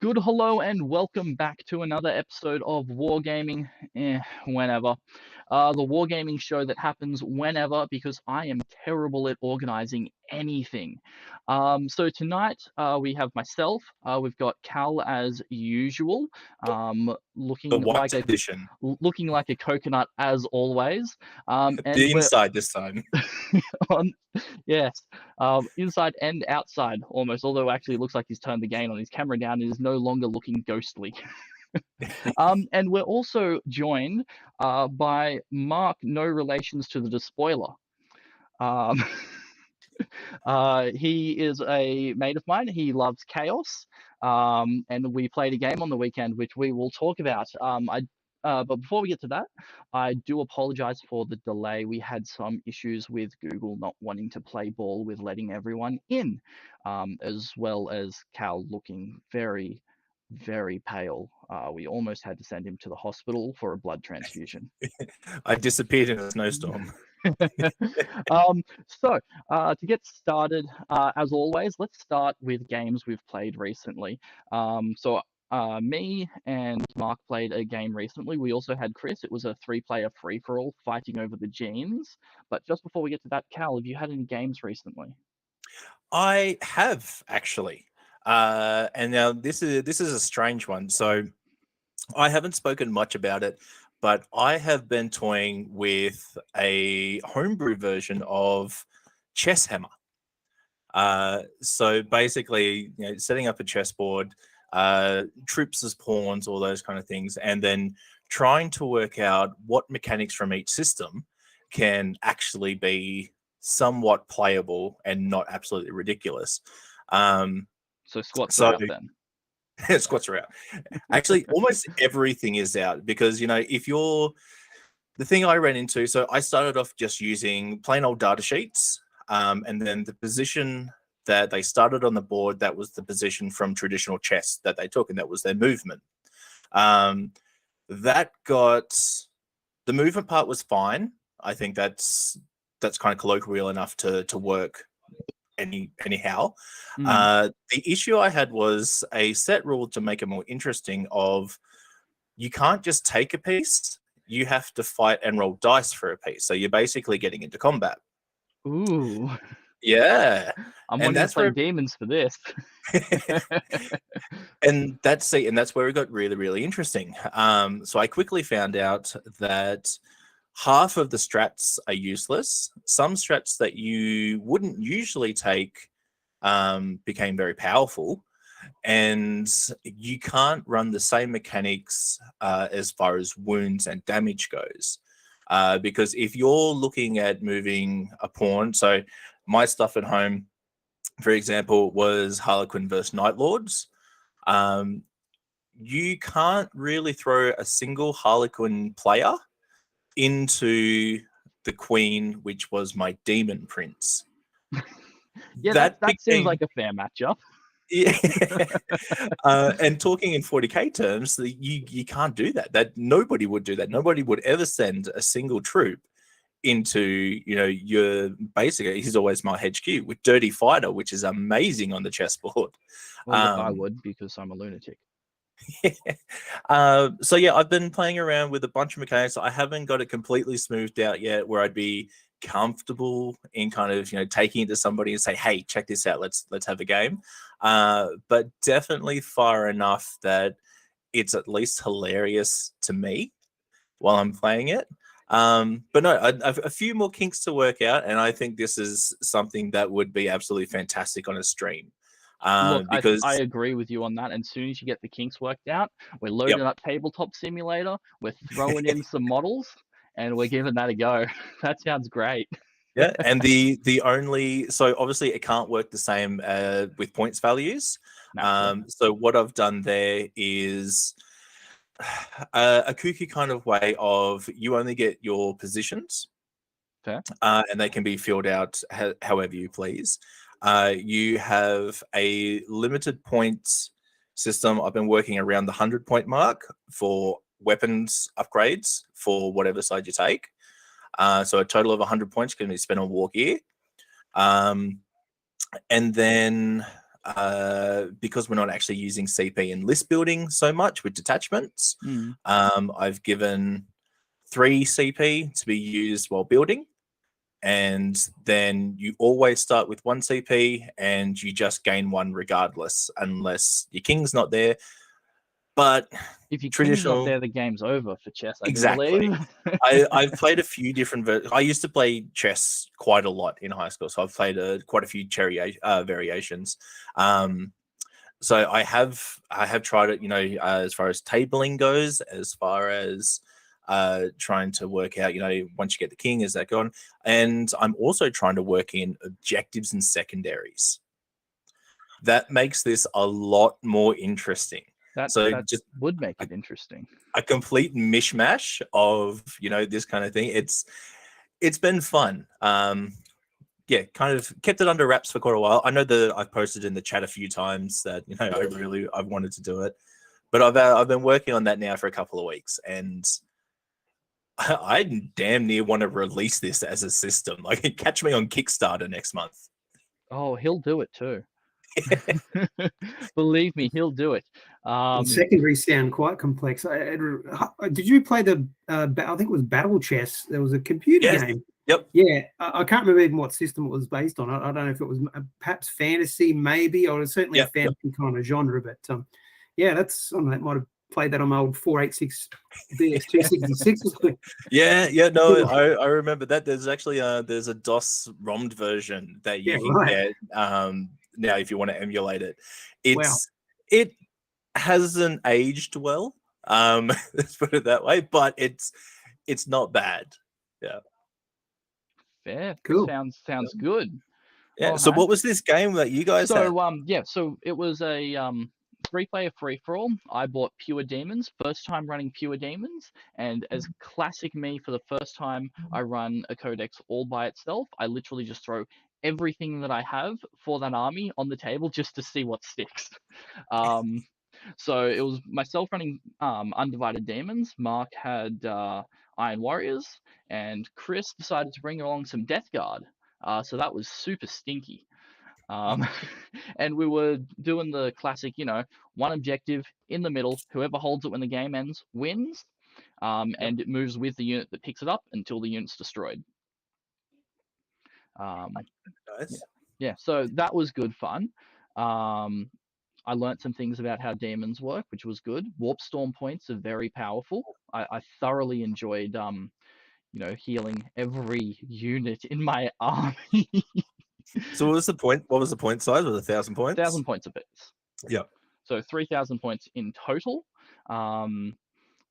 Good hello and welcome back to another episode of Wargaming Whenever. The Wargaming show that happens whenever because I am terrible at organizing anything. So tonight we have myself, we've got Cal as usual, The white edition. looking like a coconut as always. And The we're inside this time. on, yes, inside and outside almost, although actually it looks like he's turned the gain on his camera down and is no longer looking ghostly. And we're also joined by Mark, no relations to the Despoiler. Um, he is a mate of mine. He loves chaos, and we played a game on the weekend, which we will talk about. But before we get to that, I do apologize for the delay. We had some issues with Google not wanting to play ball with letting everyone in, as well as Cal looking very, very pale. We almost had to send him to the hospital for a blood transfusion. I disappeared in a snowstorm. To get started, as always, let's start with games we've played recently. Me and Mark played a game recently. We also had Chris. It was a three-player free-for-all fighting over the genes. But just before we get to that, Cal, have you had any games recently? I have actually. And now this is a strange one. So I haven't spoken much about it, but I have been toying with a homebrew version of Chess Hammer. So basically, setting up a chessboard, troops as pawns, all those kind of things, and then trying to work out what mechanics from each system can actually be somewhat playable and not absolutely ridiculous. So squats are out then. Squats are out. Actually, almost everything is out because, if you're the thing I ran into, so I started off just using plain old data sheets. And then the position that they started on the board, that was the position from traditional chess that they took, and that was their movement. That got the movement part was fine. I think that's kind of colloquial enough to work anyhow. The issue I had was a set rule to make it more interesting of you can't just take a piece, you have to fight and roll dice for a piece. So you're basically getting into combat. Ooh. Yeah. I'm wanting to play demons for this. And that's where it got really, really interesting. So I quickly found out that half of the strats are useless. Some strats that you wouldn't usually take became very powerful, and you can't run the same mechanics as far as wounds and damage goes. Because if you're looking at moving a pawn, so my stuff at home, for example, was Harlequin versus Night Lords. You can't really throw a single Harlequin player into the Queen, which was my Demon Prince. Yeah, that seems like a fair matchup. Yeah. And talking in 40k terms, you can't do that. That nobody would do that. Nobody would ever send a single troop into your basically. He's always my HQ with Dirty Fighter, which is amazing on the chessboard. Well, look, I would because I'm a lunatic. So yeah, I've been playing around with a bunch of mechanics. I haven't got it completely smoothed out yet, where I'd be comfortable in kind of taking it to somebody and say, hey, check this out, let's have a game. But definitely far enough that it's at least hilarious to me while I'm playing it. But no, a few more kinks to work out, and I think this is something that would be absolutely fantastic on a stream. Look, Because I agree with you on that. And as soon as you get the kinks worked out, we're loading up Tabletop Simulator, we're throwing in some models, and we're giving that a go. That sounds great. Yeah, and so obviously it can't work the same with points values. So what I've done there is a kooky kind of way of you only get your positions, and they can be filled out however you please. You have a limited points system. I've been working around the 100-point mark for weapons upgrades for whatever side you take. So a total of 100 points can be spent on war gear. And then because we're not actually using CP in list building so much with detachments, I've given 3 CP to be used while building. And then you always start with 1 CP and you just gain 1 regardless, unless your king's not there. But if your king's traditional, not there, the game's over for chess, I do exactly. believe. I've played a few different. I used to play chess quite a lot in high school, so I've played quite a few variations. So I have tried it. As far as tabling goes, as far as trying to work out, once you get the king, is that gone? And I'm also trying to work in objectives and secondaries. That makes this a lot more interesting. That just would make it interesting. A complete mishmash of this kind of thing. It's been fun. Yeah, kind of kept it under wraps for quite a while. I know that I've posted in the chat a few times that I've wanted to do it, but I've been working on that now for a couple of weeks, and I damn near want to release this as a system. Like, catch me on Kickstarter next month. Oh, he'll do it too. Believe me, he'll do it. Secondaries sound quite complex. Did you play the? I think it was Battle Chess. There was a computer game. Yep. Yeah, I can't remember even what system it was based on. I don't know if it was perhaps fantasy, maybe, or certainly a fantasy kind of genre. But yeah, that might have played that on my old 486 DS266 or something. Yeah, no, I remember that. There's actually there's a DOS ROMmed version that you can get now if you want to emulate it. It hasn't aged well. Let's put it that way, but it's not bad. Yeah. Fair. Cool. Sounds good. Yeah. Well, so what was this game that you guys had? So it was a 3-player free-for-all. I bought Pure Demons, first time running Pure Demons, and as classic me, for the first time I run a codex all by itself. I literally just throw everything that I have for that army on the table just to see what sticks. So it was myself running Undivided Demons. Mark had Iron Warriors, and Chris decided to bring along some Death Guard. So that was super stinky. And we were doing the classic, one objective in the middle. Whoever holds it when the game ends wins, and it moves with the unit that picks it up until the unit's destroyed. Nice. Yeah, so that was good fun. I learned some things about how demons work, which was good. Warp Storm points are very powerful. I thoroughly enjoyed, healing every unit in my army. So what was the point? What was the point size? Was it 1,000 points? 1,000 points a bit. Yeah. So 3,000 points in total.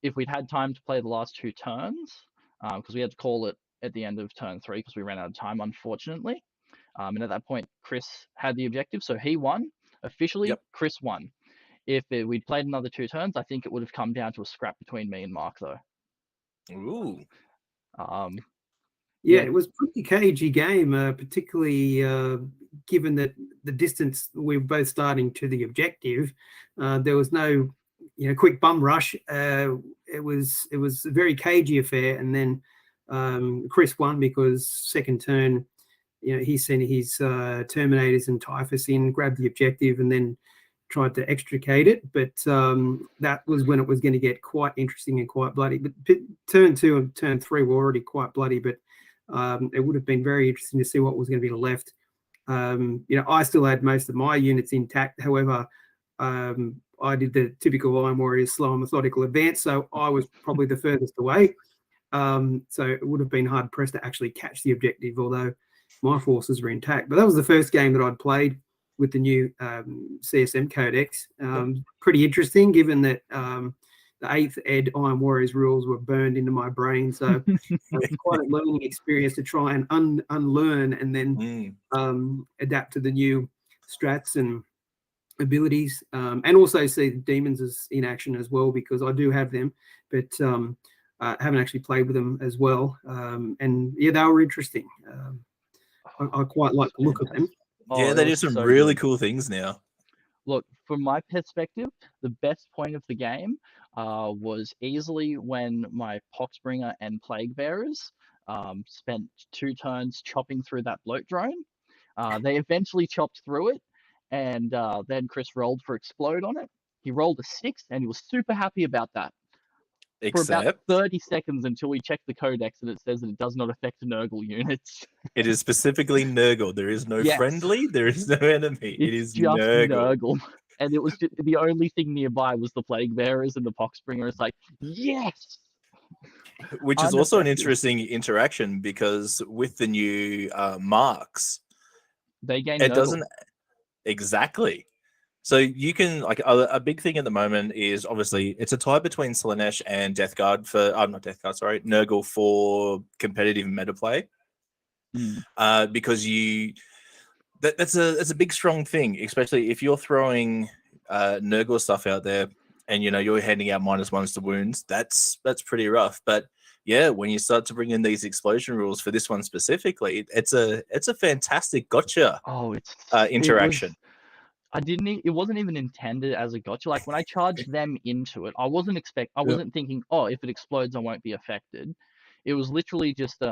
If we'd had time to play the last 2 turns, because we had to call it at the end of turn 3 because we ran out of time, unfortunately. And at that point, Chris had the objective, so he won. Officially, Chris won. If we'd played another 2 turns, I think it would have come down to a scrap between me and Mark, though. Ooh. Yeah, it was a pretty cagey game, particularly given that the distance we were both starting to the objective. There was no, quick bum rush. It was a very cagey affair, and then Chris won because second turn, he sent his Terminators and Typhus in, grabbed the objective, and then tried to extricate it. But that was when it was going to get quite interesting and quite bloody. But turn 2 and turn 3 were already quite bloody, but it would have been very interesting to see what was going to be left. I still had most of my units intact. However, I did the typical Iron Warriors slow and methodical advance, so I was probably the furthest away. So it would have been hard pressed to actually catch the objective, although my forces were intact. But that was the first game that I'd played with the new CSM Codex. Pretty interesting, given that the 8th ed Iron Warriors rules were burned into my brain. So it's quite a learning experience to try and unlearn and then adapt to the new strats and abilities, and also see the demons as in action as well, because I do have them, but haven't actually played with them as well. And yeah, they were interesting. I quite like the look of them. Yeah, they do some really cool things now. Look, from my perspective, the best point of the game was easily when my Poxbringer and Plague Bearers spent 2 turns chopping through that bloat drone. They eventually chopped through it, and then Chris rolled for explode on it. He rolled a 6, and he was super happy about that. For about Except 30 seconds until we checked the codex and it says that it does not affect Nurgle units. it is specifically Nurgle. There is no Yes. friendly. There is no enemy. It is just Nurgle. And it was just, the only thing nearby was the plague bearers and the poxbringer. It's like, yes. Which is also an interesting interaction because with the new marks, they gain it Nurgle. doesn't exactly. So you can like a big thing at the moment is obviously it's a tie between Slaanesh and Death Guard for not Death Guard, sorry, Nurgle for competitive meta play. Because that's a big strong thing, especially if you're throwing Nurgle stuff out there and you're handing out -1s to wounds. That's pretty rough. But yeah, when you start to bring in these explosion rules for this one specifically, it's a fantastic gotcha. Interaction. It wasn't even intended as a gotcha. Like when I charged them into it, I wasn't thinking, oh, if it explodes, I won't be affected. It was literally just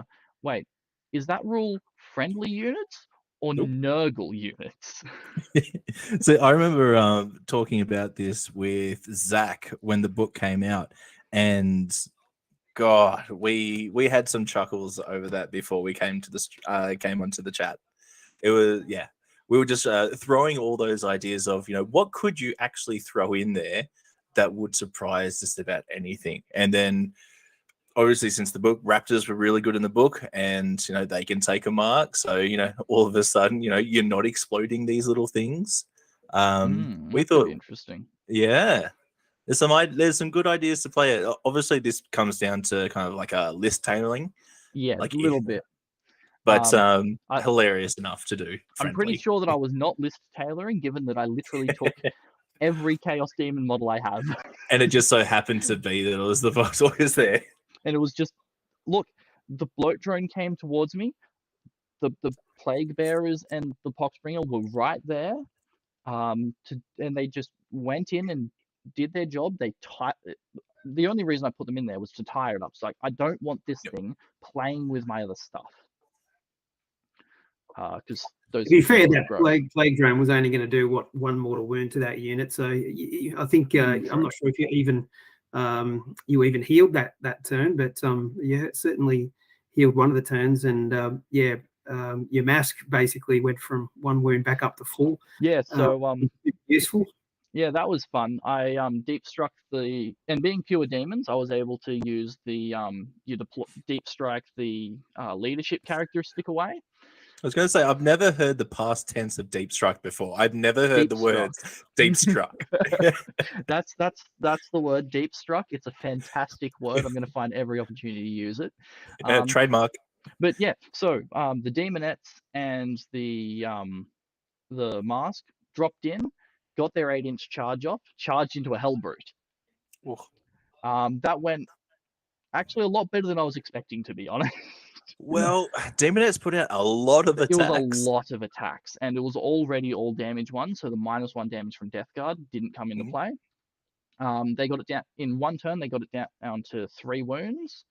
wait, is that rule friendly units or Nurgle units? So I remember talking about this with Zach when the book came out, and God, we had some chuckles over that before we came onto the chat. It was we were just throwing all those ideas of what could you actually throw in there that would surprise just about anything. And then obviously since the book, Raptors were really good in the book, and they can take a mark, so all of a sudden you're not exploding these little things. We thought interesting. Yeah, there's some good ideas to play it. Obviously this comes down to kind of like a list tailoring, like a little bit, but hilarious enough to do. I'm pretty sure that I was not list tailoring, given that I literally took every Chaos Demon model I have, and it just so happened to be that it was the Voxorcus there. And it was just, look, the bloat drone came towards me. The plague bearers and the poxbringer were right there. And they just went in and did their job. The only reason I put them in there was to tire it up. So I don't want this thing playing with my other stuff. Because those. To be fair, that plague drone was only going to do one mortal wound to that unit. So I think I'm not sure if you even healed that turn, but it certainly healed one of the turns, and your mask basically went from 1 wound back up to 4. Yeah, so useful. Yeah, that was fun. I deep struck and being pure demons, I was able to use the deep strike the leadership characteristic away. I was going to say, I've never heard the past tense of deep strike before. I've never heard the word deep struck. That's the word, deep struck. It's a fantastic word. I'm going to find every opportunity to use it. Trademark. But yeah, so the demonettes and the mask dropped in, got their 8-inch charge off, charged into a Hellbrute. That went actually a lot better than I was expecting, to be honest. Well, Demonettes put out a lot of attacks. It was a lot of attacks, and it was already all damage 1, so the -1 damage from Death Guard didn't come into play. They got it down in 1 turn. They got it down to 3 wounds.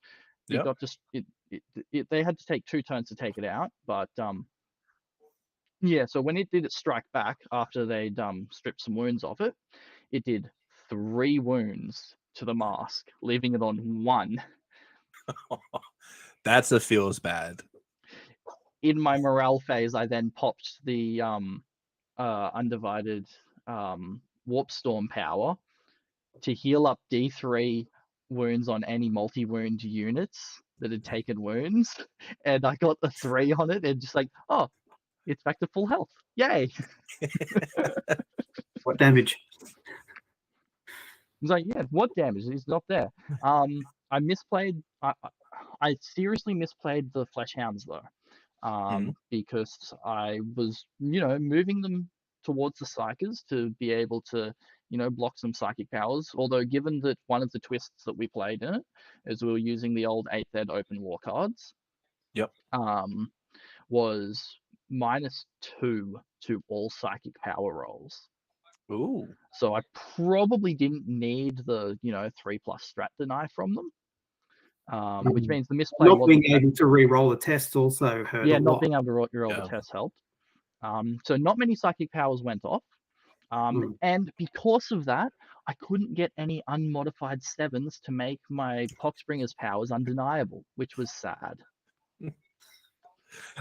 They had to take 2 turns to take it out, but so when it did its strike back after they'd stripped some wounds off it, it did 3 wounds to the mask, leaving it on 1. That's a feels bad. In my morale phase, I then popped the undivided warp storm power to heal up D3 wounds on any multi-wound units that had taken wounds, and I got the 3 on it, and just like, oh, it's back to full health. Yay! What damage? It's like, yeah, what damage? It's not there. I misplayed. I seriously misplayed the Flesh Hounds though, because I was, moving them towards the Psychers to be able to, block some psychic powers. Although, given that one of the twists that we played in it is we were using the old 8th Ed open war cards. Yep. Was -2 to all psychic power rolls. Ooh. So I probably didn't need the 3+ strat deny from them. Which means the misplay not being able to re-roll the tests also hurt. Yeah, not being able to re-roll the tests helped. So not many psychic powers went off. And because of that, I couldn't get any unmodified 7s to make my Poxbringer's powers undeniable, which was sad.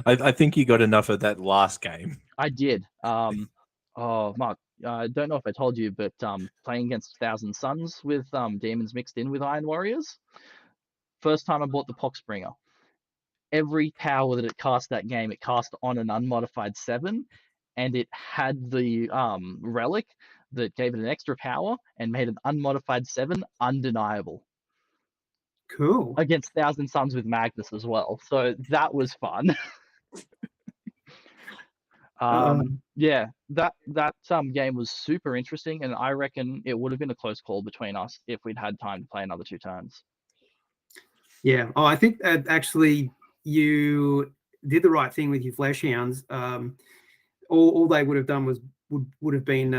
I think you got enough of that last game. I did. Oh, Mark, I don't know if I told you, but playing against Thousand Suns with demons mixed in with Iron Warriors, first time I bought the Poxbringer. Every power that it cast that game, it cast on an unmodified 7, and it had the relic that gave it an extra power and made an unmodified 7 undeniable. Cool. Against Thousand Suns with Magnus as well. So that was fun. Yeah, that game was super interesting, and I reckon it would have been a close call between us if we'd had time to play another 2 turns. Yeah. Oh, I think actually you did the right thing with your flesh hounds. All they would have done was would have been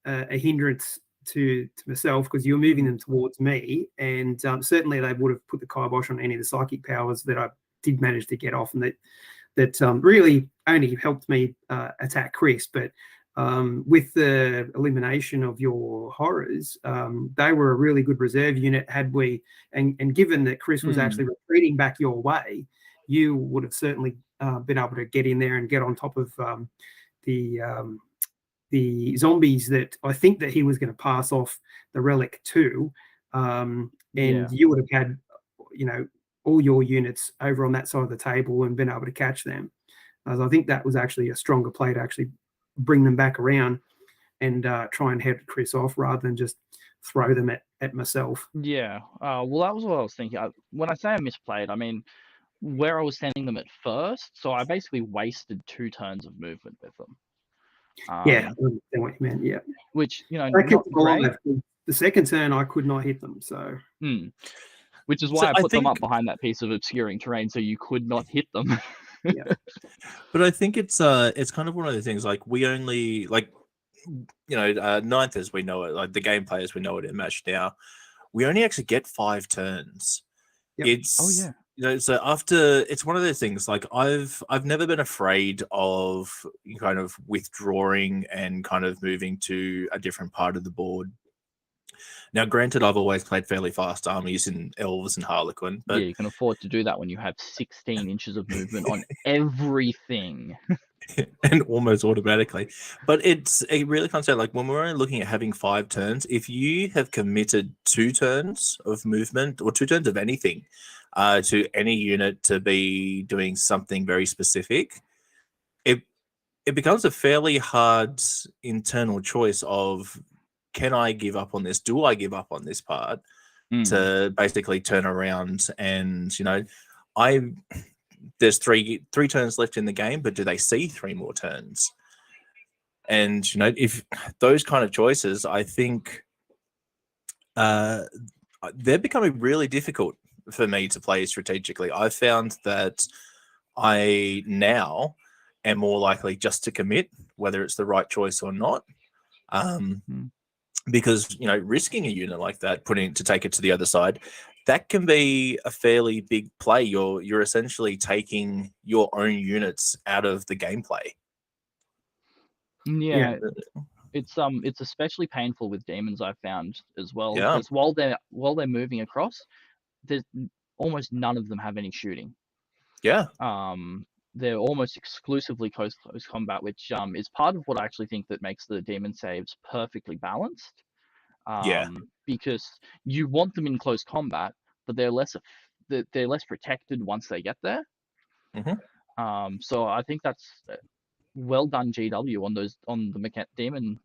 a hindrance to myself, because you were moving them towards me, and certainly they would have put the kibosh on any of the psychic powers that I did manage to get off, and that really only helped me attack Chris. But with the elimination of your horrors, they were a really good reserve unit. And given that Chris was actually retreating back your way, you would have certainly been able to get in there and get on top of the zombies that I think that he was going to pass off the relic to, and you would have had, all your units over on that side of the table and been able to catch them. As I think that was actually a stronger play to actually bring them back around and try and head Chris off rather than just throw them at myself. Yeah. Well, that was what I was thinking. When I say I misplayed, I mean where I was sending them at first. So I basically wasted 2 turns of movement with them. Yeah, I understand what you meant. Yeah. Which, not great. The second turn, I could not hit them. So. Which is why I put them up behind that piece of obscuring terrain, so you could not hit them. Yeah. But I think it's kind of one of the things, like, we only, like, ninth as we know it, like the gameplay as we know it in Match now, we only actually get 5 turns. Yep. So after, it's one of those things, like, I've never been afraid of kind of withdrawing and kind of moving to a different part of the board. Now, granted, I've always played fairly fast armies in Elves and Harlequin, but yeah, you can afford to do that when you have 16 inches of movement on everything. And almost automatically. But it really comes down, like, when we're only looking at having 5 turns, if you have committed 2 turns of movement or 2 turns of anything to any unit to be doing something very specific, it becomes a fairly hard internal choice of, can I give up on this? Do I give up on this part to basically turn around and, there's three turns left in the game, but do they see 3 more turns? And, if those kind of choices, I think they're becoming really difficult for me to play strategically. I've found that I now am more likely just to commit, whether it's the right choice or not. Because, risking a unit like that, to take it to the other side, that can be a fairly big play. You're essentially taking your own units out of the gameplay. Yeah. It's especially painful with demons, I've found as well, because while they're moving across, there's almost none of them have any shooting. Yeah. They're almost exclusively close combat, which is part of what I actually think that makes the demon saves perfectly balanced. Because you want them in close combat, but they're less protected once they get there. So I think that's well done, GW, on the demon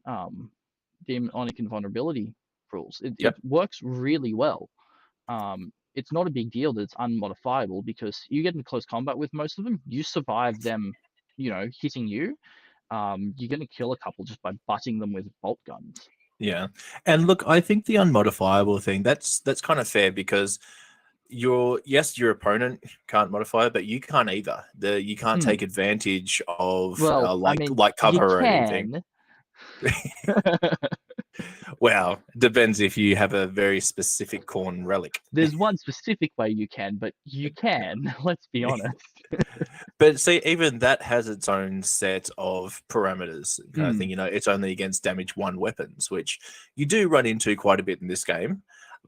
demonic invulnerability rules. It works really well. It's not a big deal that it's unmodifiable, because you get into close combat with most of them, you survive them, hitting you. You're going to kill a couple just by butting them with bolt guns. Yeah. And look, I think the unmodifiable thing, that's kind of fair, because your opponent can't modify it, but you can't either. You can't take advantage of like cover or anything. Well, depends if you have a very specific corn relic. There's one specific way you can, but you can. Let's be honest. But see, even that has its own set of parameters, kind of thing. You know, it's only against damage 1 weapons, which you do run into quite a bit in this game,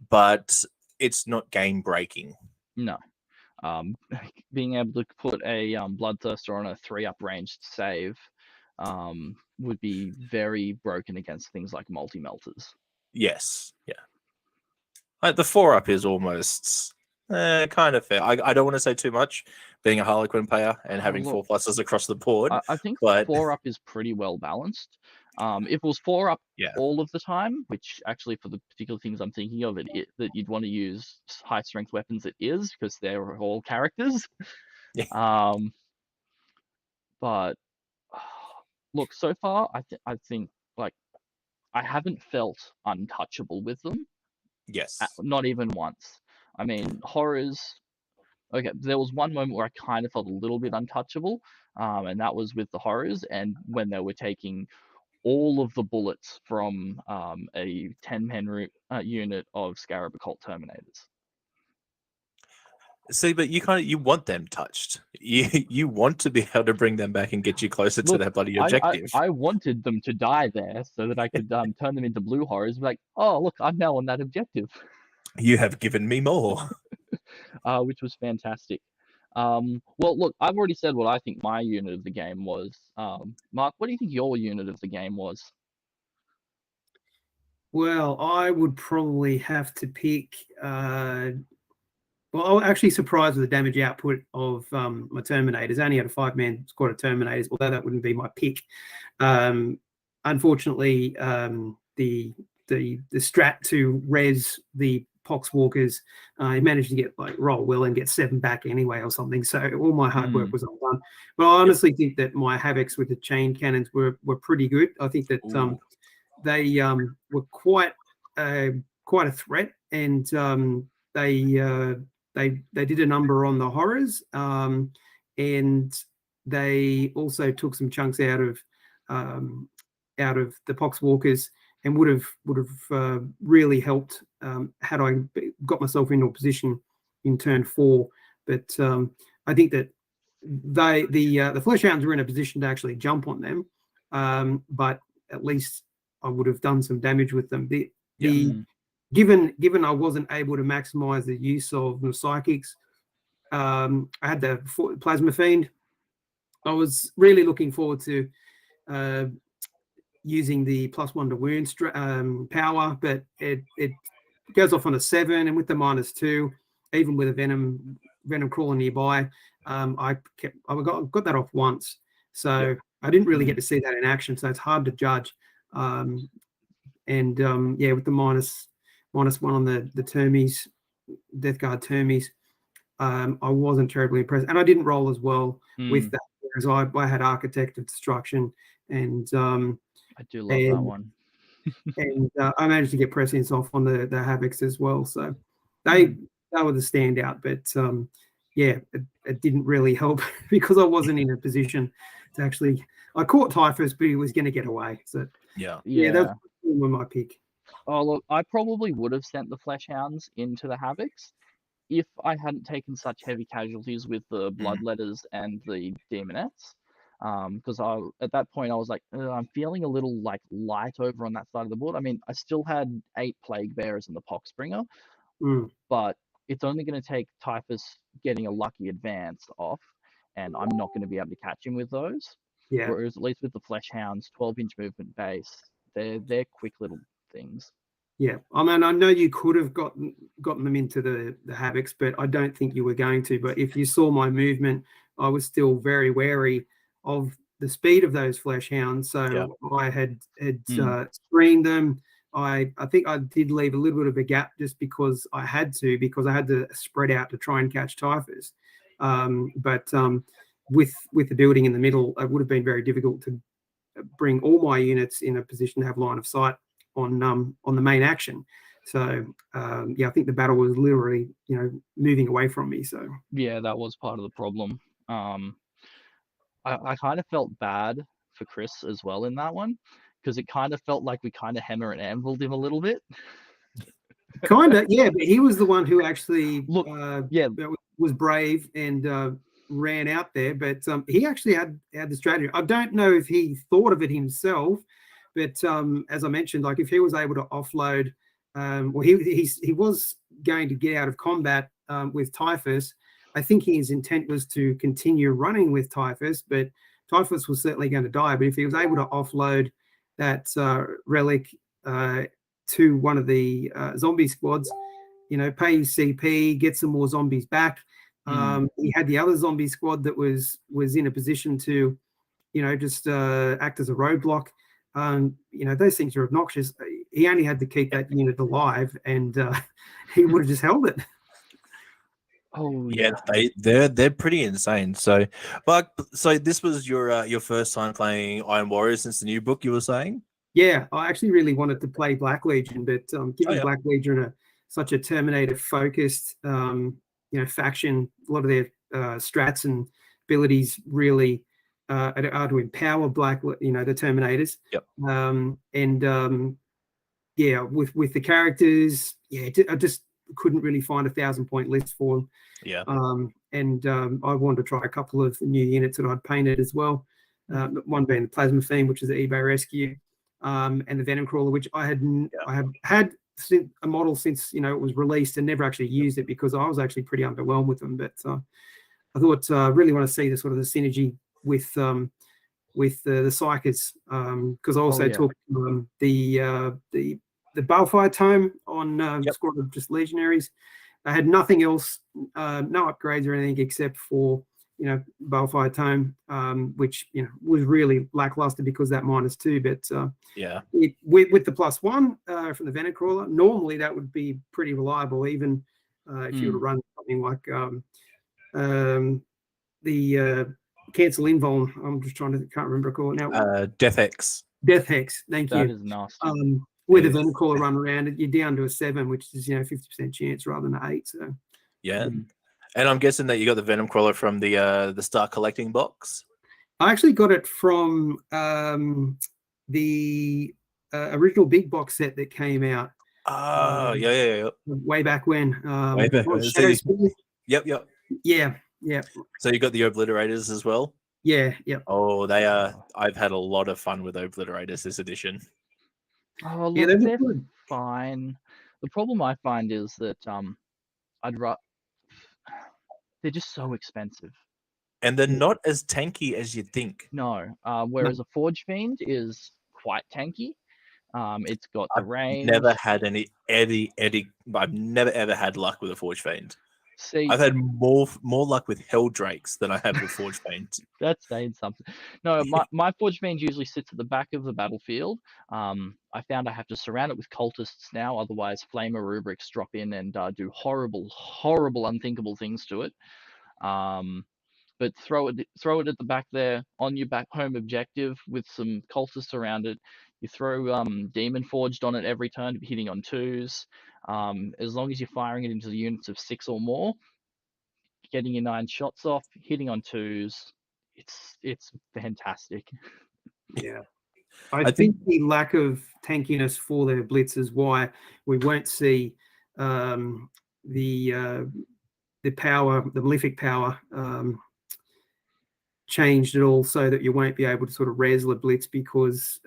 but it's not game breaking. No. Being able to put a Bloodthirster on a 3-up ranged save would be very broken against things like multi-melters. Yes, yeah. Like the 4-up is almost kind of fair. I don't want to say too much, being a Harlequin player and having 4+s across the board. I think but 4-up is pretty well balanced. If it was 4-up yeah, all of the time, which actually for the particular things I'm thinking of, that you'd want to use high strength weapons, it is, because they're all characters. Yeah. But look, so far I think like I haven't felt untouchable with them. yes. Not even once. I mean, horrors. Okay, there was one moment where I kind of felt a little bit untouchable, and that was with the horrors, and when they were taking all of the bullets from a 10-man unit of Scarab Occult Terminators. See, but you want them touched. You want to be able to bring them back and get you closer to that bloody objective. I wanted them to die there so that I could turn them into blue horrors. Like, oh look, I'm now on that objective. You have given me more. Which was fantastic. Well, look, I've already said what I think my unit of the game was. Mark, what do you think your unit of the game was? Well, I would probably have to pick. Well, I was actually surprised with the damage output of my Terminators. I only had a 5-man squad of Terminators, although that wouldn't be my pick. Unfortunately, the strat to res the Poxwalkers, he managed to get roll well and get 7 back anyway or something. So all my hard work was undone. But I honestly think that my Havocs with the chain cannons were pretty good. I think that they were quite a threat, and they did a number on the horrors, and they also took some chunks out of the Poxwalkers, and would have really helped had I got myself into a position in turn 4. But I think that the Fleshhounds were in a position to actually jump on them, but at least I would have done some damage with them. Given I wasn't able to maximize the use of the psychics, I had the Plasma Fiend. I was really looking forward to using the +1 to wound power, but it goes off on a 7, and with the -2, even with a venom crawler nearby, I got that off once, so I didn't really get to see that in action. So it's hard to judge. And with the -1 on the Termies, Death Guard Termies, I wasn't terribly impressed, and I didn't roll as well with that, whereas I had Architect of Destruction, and I do love that one. and I managed to get prescience off on the Havocs as well, so they were the standout. But it didn't really help because I wasn't in a position to actually. I caught Typhus, but he was going to get away. So that was my pick. Oh look, I probably would have sent the Fleshhounds into the Havocs if I hadn't taken such heavy casualties with the Bloodletters and the Demonettes. Because at that point I was like, I'm feeling a little light over on that side of the board. I mean, I still had 8 Plague Bearers and the Poxbringer, but it's only going to take Typhus getting a lucky advance off, and I'm not going to be able to catch him with those. Yeah. Whereas at least with the Fleshhounds, 12-inch movement base, they're quick little things. Yeah, I mean, I know you could have gotten them into the Havocs, but I don't think you were going to. But if you saw my movement, I was still very wary of the speed of those Fleshhounds. So I had screened them. I think I did leave a little bit of a gap just because I had to spread out to try and catch Typhus. But with the building in the middle, it would have been very difficult to bring all my units in a position to have line of sight on the main action. So I think the battle was literally moving away from me. So that was part of the problem. I kind of felt bad for Chris as well in that one, because it kind of felt like we kind of hammer and anviled him a little bit. Kind of, yeah. But he was the one who actually yeah, was brave and ran out there. But he actually had the strategy. I don't know if he thought of it himself, but as I mentioned, like if he was able to offload, well, he was going to get out of combat with Typhus. I think his intent was to continue running with Typhus, but Typhus was certainly going to die. But if he was able to offload that relic to one of the zombie squads, pay his CP, get some more zombies back. He had the other zombie squad that was in a position to, just act as a roadblock. Those things are obnoxious. He only had to keep that unit alive, and he would have just held it. Oh yeah, they're pretty insane. So, so this was your first time playing Iron Warriors since the new book, you were saying? Yeah, I actually really wanted to play Black Legion, but given Black Legion such a Terminator focused, faction, a lot of their strats and abilities really are to empower the Terminators. Yep. With the characters, I just couldn't really find 1,000-point list for them. Yeah. I wanted to try a couple of new units that I'd painted as well. One being the Plasma Fiend, which is the eBay Rescue, and the Venom Crawler, which I have had a model since it was released and never actually used it because I was actually pretty underwhelmed with them. But I thought really want to see the sort of the synergy with the Psychers, because I also took the Balefire Tome on Squad of just Legionaries. I had nothing else, no upgrades or anything except for Balefire Tome, which was really lackluster because that -2. But with the +1 from the Venom Crawler, normally that would be pretty reliable, even if you were to run something like the Cancel Invuln. I'm just can't remember call it now. Death Hex. Death Hex. Thank you. That is nasty. With a Venom Crawler run around, you're down to a 7, which is 50% chance rather than an 8. So and I'm guessing that you got the Venom Crawler from the Start Collecting box. I actually got it from the original big box set that came out. Oh, yeah. Way back when. Way back when. Yep. Yeah. So you got the Obliterators as well? Yeah. Oh, they are. I've had a lot of fun with Obliterators this edition. Oh, look, they're fine. The problem I find is that they're just so expensive. And they're not as tanky as you'd think. No. Whereas a Forge Fiend is quite tanky. It's got the range. Never had any I've never ever had luck with a Forge Fiend. See, I've had more luck with Hell Drakes than I have with Forge Fiends. That's saying something. No, my Forge Fiend usually sits at the back of the battlefield. I found I have to surround it with cultists now, otherwise Flamer rubrics drop in and do horrible, unthinkable things to it. But throw it at the back there on your back home objective with some cultists around it. You throw Demon Forged on it every turn, hitting on 2s. As long as you're firing it into the units of 6 or more, getting your 9 shots off, hitting on 2s, it's fantastic. Yeah. I think the lack of tankiness for their blitz is why we won't see the power, the malefic power, changed at all, so that you won't be able to sort of res the blitz, because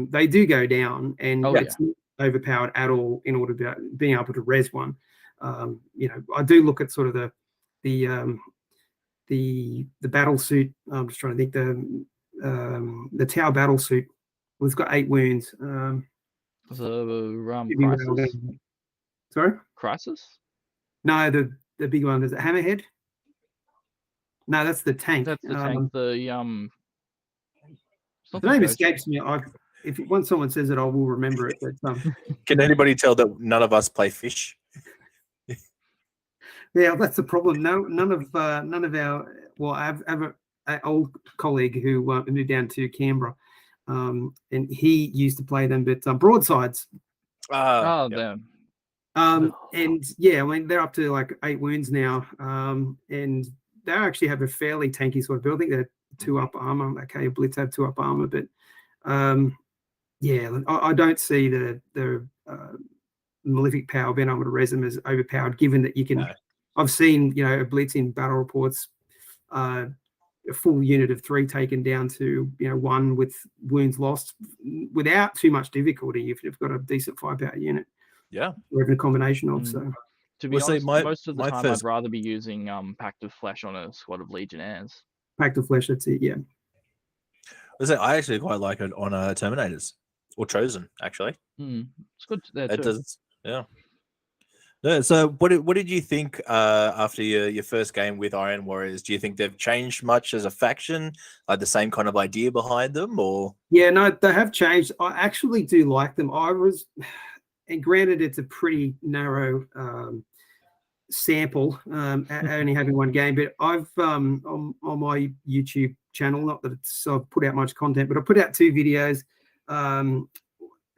they do go down, and it's not overpowered at all in order to being able to res one. I do look at sort of the battle suit. I'm just trying to think the Tau battle suit. Well, it's got 8 wounds. Crisis? Sorry? Crisis? No, the big one. Is it Hammerhead? No, that's the tank. That's the tank. The name escapes me. Once someone says it, I will remember it. But, can anybody tell that none of us play fish? Yeah, that's the problem. No, none of our. Well, I have an old colleague who moved down to Canberra, and he used to play them, but broadsides. Them. And yeah, I mean they're up to like 8 wounds now, and they actually have a fairly tanky sort of build. I think they're 2 up armor. Okay, Blitz have 2 up armor, but Yeah, I don't see the malefic power being able to res them as overpowered, given that you can. No. I've seen, a blitz in battle reports, a full unit of 3 taken down to 1 with wounds lost without too much difficulty if you've got a decent firepower unit. Yeah. Or even a combination of. So To be honest, my most of the time first... I'd rather be using Pact of Flesh on a squad of Legionnaires. Pact of Flesh, that's it. Yeah. I actually quite like it on Terminators or Chosen, actually. It's good there It too. does, yeah. No, so what did you think after your first game with Iron Warriors? Do you think they've changed much as a faction? Like the same kind of idea behind them, or? Yeah, no, they have changed. I actually do like them. And granted, it's a pretty narrow sample, only having one game, but I've on my YouTube channel, not that I've put out much content, but I put out 2 videos,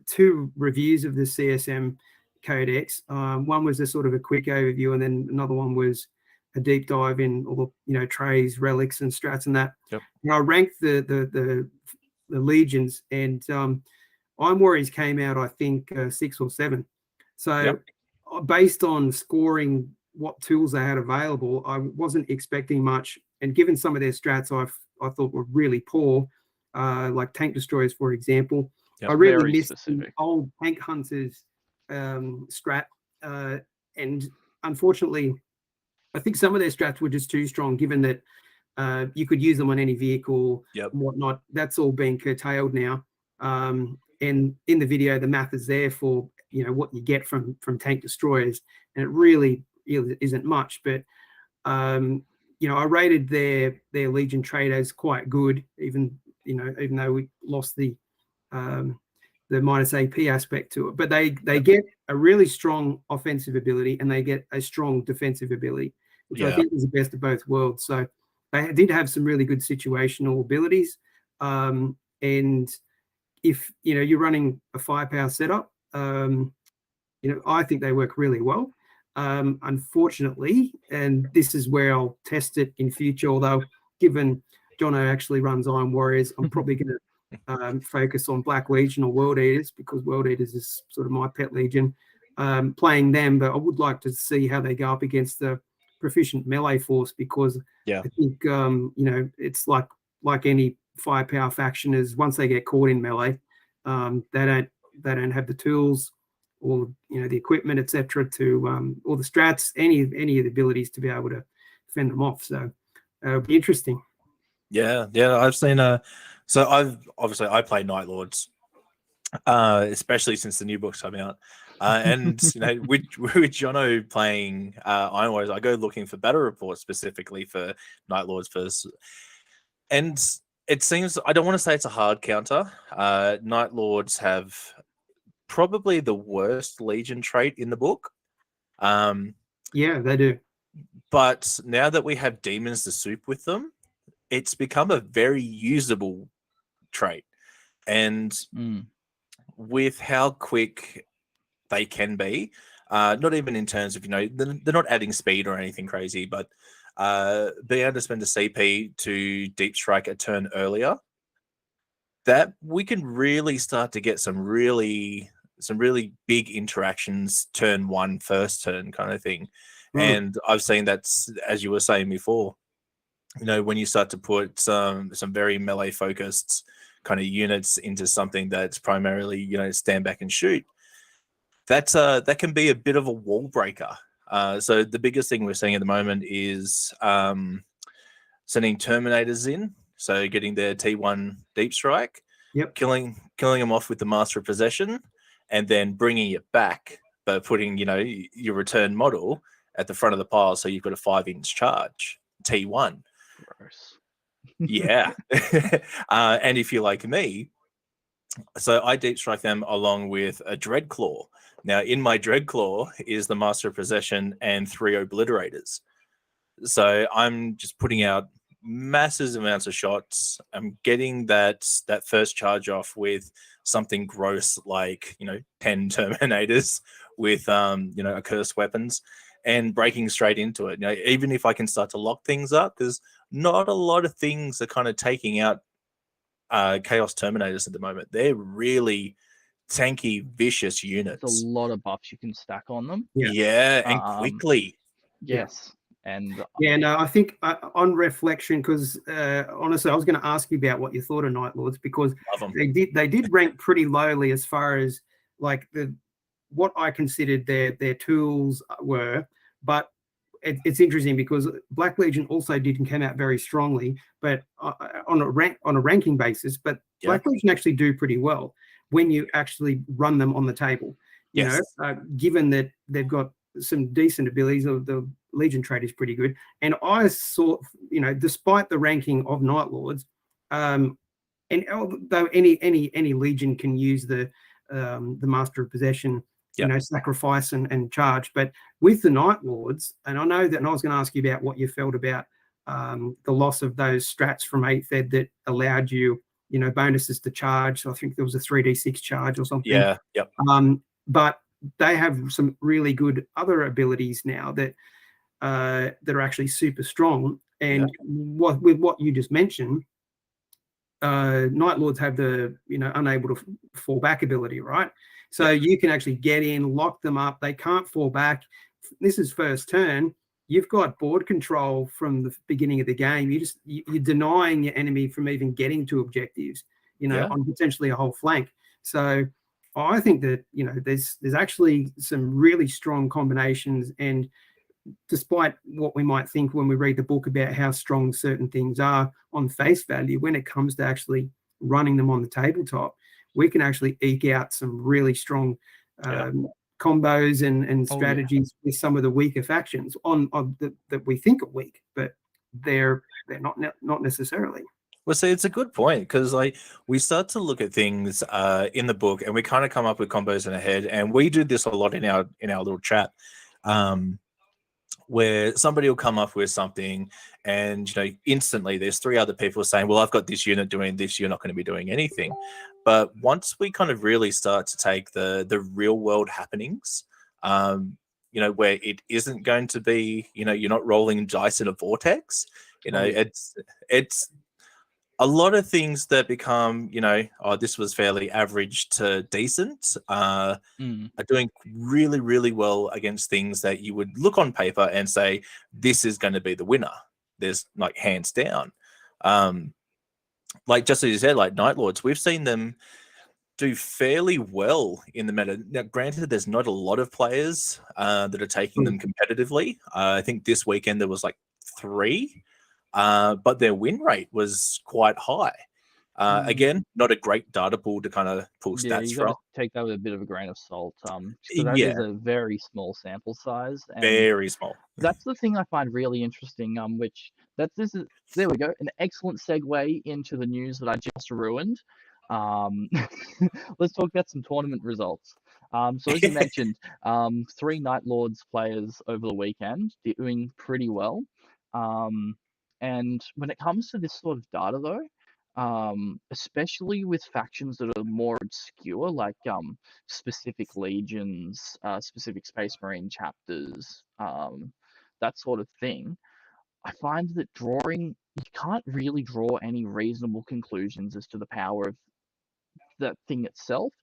2 reviews of the CSM Codex. One was a sort of a quick overview, and then another one was a deep dive in all the trays, relics, and strats and that. Yep. And I ranked the legions, and Iron Warriors came out, I think, 6 or 7. So based on scoring what tools they had available, I wasn't expecting much. And given some of their strats I thought were really poor, like tank destroyers, for example, I really missed the old tank hunters strat. And unfortunately, I think some of their strats were just too strong, given that you could use them on any vehicle and whatnot. That's all being curtailed now. And in the video, the math is there for what you get from tank destroyers, and it really isn't much. But I rated their Legion trade as quite good, even though we lost the minus AP aspect to it. But they get a really strong offensive ability, and they get a strong defensive ability, which I think is the best of both worlds. So they did have some really good situational abilities. And if you're running a firepower setup, I think they work really well. Unfortunately, and this is where I'll test it in future, although given Jono actually runs Iron Warriors, I'm probably going to focus on Black Legion or World Eaters, because World Eaters is sort of my pet legion, playing them. But I would like to see how they go up against the proficient melee force, because I think it's like any firepower faction, is once they get caught in melee, they don't have the tools or the equipment, etc., to or the strats, any of the abilities to be able to fend them off. So it'll be interesting. Yeah, I've seen so I play Night Lords, especially since the new book's come out. And with Jono playing Iron Warriors, I go looking for battle reports specifically for Night Lords first. And it seems, I don't want to say it's a hard counter. Night Lords have probably the worst Legion trait in the book. Yeah, they do. But now that we have Demons to soup with them, it's become a very usable trait. And with how quick they can be, not even in terms of, they're not adding speed or anything crazy, but being able to spend a CP to deep strike a turn earlier, that we can really start to get some really big interactions turn 1, first turn kind of thing. And I've seen that, as you were saying before, when you start to put some very melee focused kind of units into something that's primarily, stand back and shoot, that can be a bit of a wall breaker. So the biggest thing we're seeing at the moment is sending Terminators in, so getting their T1 deep strike, killing them off with the Master of Possession, and then bringing it back, but putting your return model at the front of the pile, so you've got a 5-inch charge T1. Gross. Yeah. And if you're like me, so I deep strike them along with a Dreadclaw. Now, in my Dreadclaw is the Master of Possession and 3 Obliterators. So I'm just putting out massive amounts of shots. I'm getting that first charge off with something gross like 10 Terminators with accursed weapons, and breaking straight into it. Even if I can start to lock things up, because not a lot of things are kind of taking out Chaos Terminators at the moment. They're really tanky, vicious units. There's a lot of buffs you can stack on them. Yeah, and quickly. Yes. And yeah, no, I think on reflection, because honestly, I was going to ask you about what you thought of Night Lords, because they did rank pretty lowly as far as like what I considered their tools were. But it's interesting because Black Legion also didn't come out very strongly, but on a ranking basis. But Black Legion actually do pretty well when you actually run them on the table. You know, given that they've got some decent abilities, the Legion trait is pretty good. And I saw, you know, despite the ranking of Night Lords, and though any Legion can use the Master of Possession, you know, sacrifice and charge, but with the Night Lords, and I know that, and I was going to ask you about what you felt about the loss of those strats from 8th Ed that allowed you, you know, bonuses to charge. So I think there was a 3d6 charge or something. Yeah, yep. But they have some really good other abilities now that are actually super strong. And with what you just mentioned, Night Lords have the, you know, unable to fall back ability, right? So you can actually get in, lock them up. They can't fall back. This is first turn. You've got board control from the beginning of the game. You're denying your enemy from even getting to objectives, you know, on potentially a whole flank. So I think that, you know, there's actually some really strong combinations, and despite what we might think when we read the book about how strong certain things are on face value, when it comes to actually running them on the tabletop, we can actually eke out some really strong combos and strategies with some of the weaker factions that we think are weak, but they're not necessarily. Well, see, it's a good point, because like we start to look at things in the book, and we kind of come up with combos in our head, and we do this a lot in our little chat, where somebody will come up with something, and you know, instantly there's 3 other people saying, "Well, I've got this unit doing this. You're not going to be doing anything." But once we kind of really start to take the real world happenings, you know, where it isn't going to be, you know, you're not rolling dice in a vortex. You know, it's a lot of things that become, you know, oh, this was fairly average to decent, are doing really, really well against things that you would look on paper and say, this is going to be the winner. There's like hands down. Like just as you said, like Night Lords, we've seen them do fairly well in the meta. Now, granted, there's not a lot of players that are taking them competitively. I think this weekend there was like 3. But their win rate was quite high. Again, not a great data pool to kind of pull stats you from. got to take that with a bit of a grain of salt. So that is a very small sample size. And very small. That's the thing I find really interesting. There we go, an excellent segue into the news that I just ruined. Let's talk about some tournament results. So as you mentioned, 3 Night Lords players over the weekend doing pretty well. And when it comes to this sort of data, though, especially with factions that are more obscure, like specific legions, specific Space Marine chapters, that sort of thing, I find that you can't really draw any reasonable conclusions as to the power of that thing itself.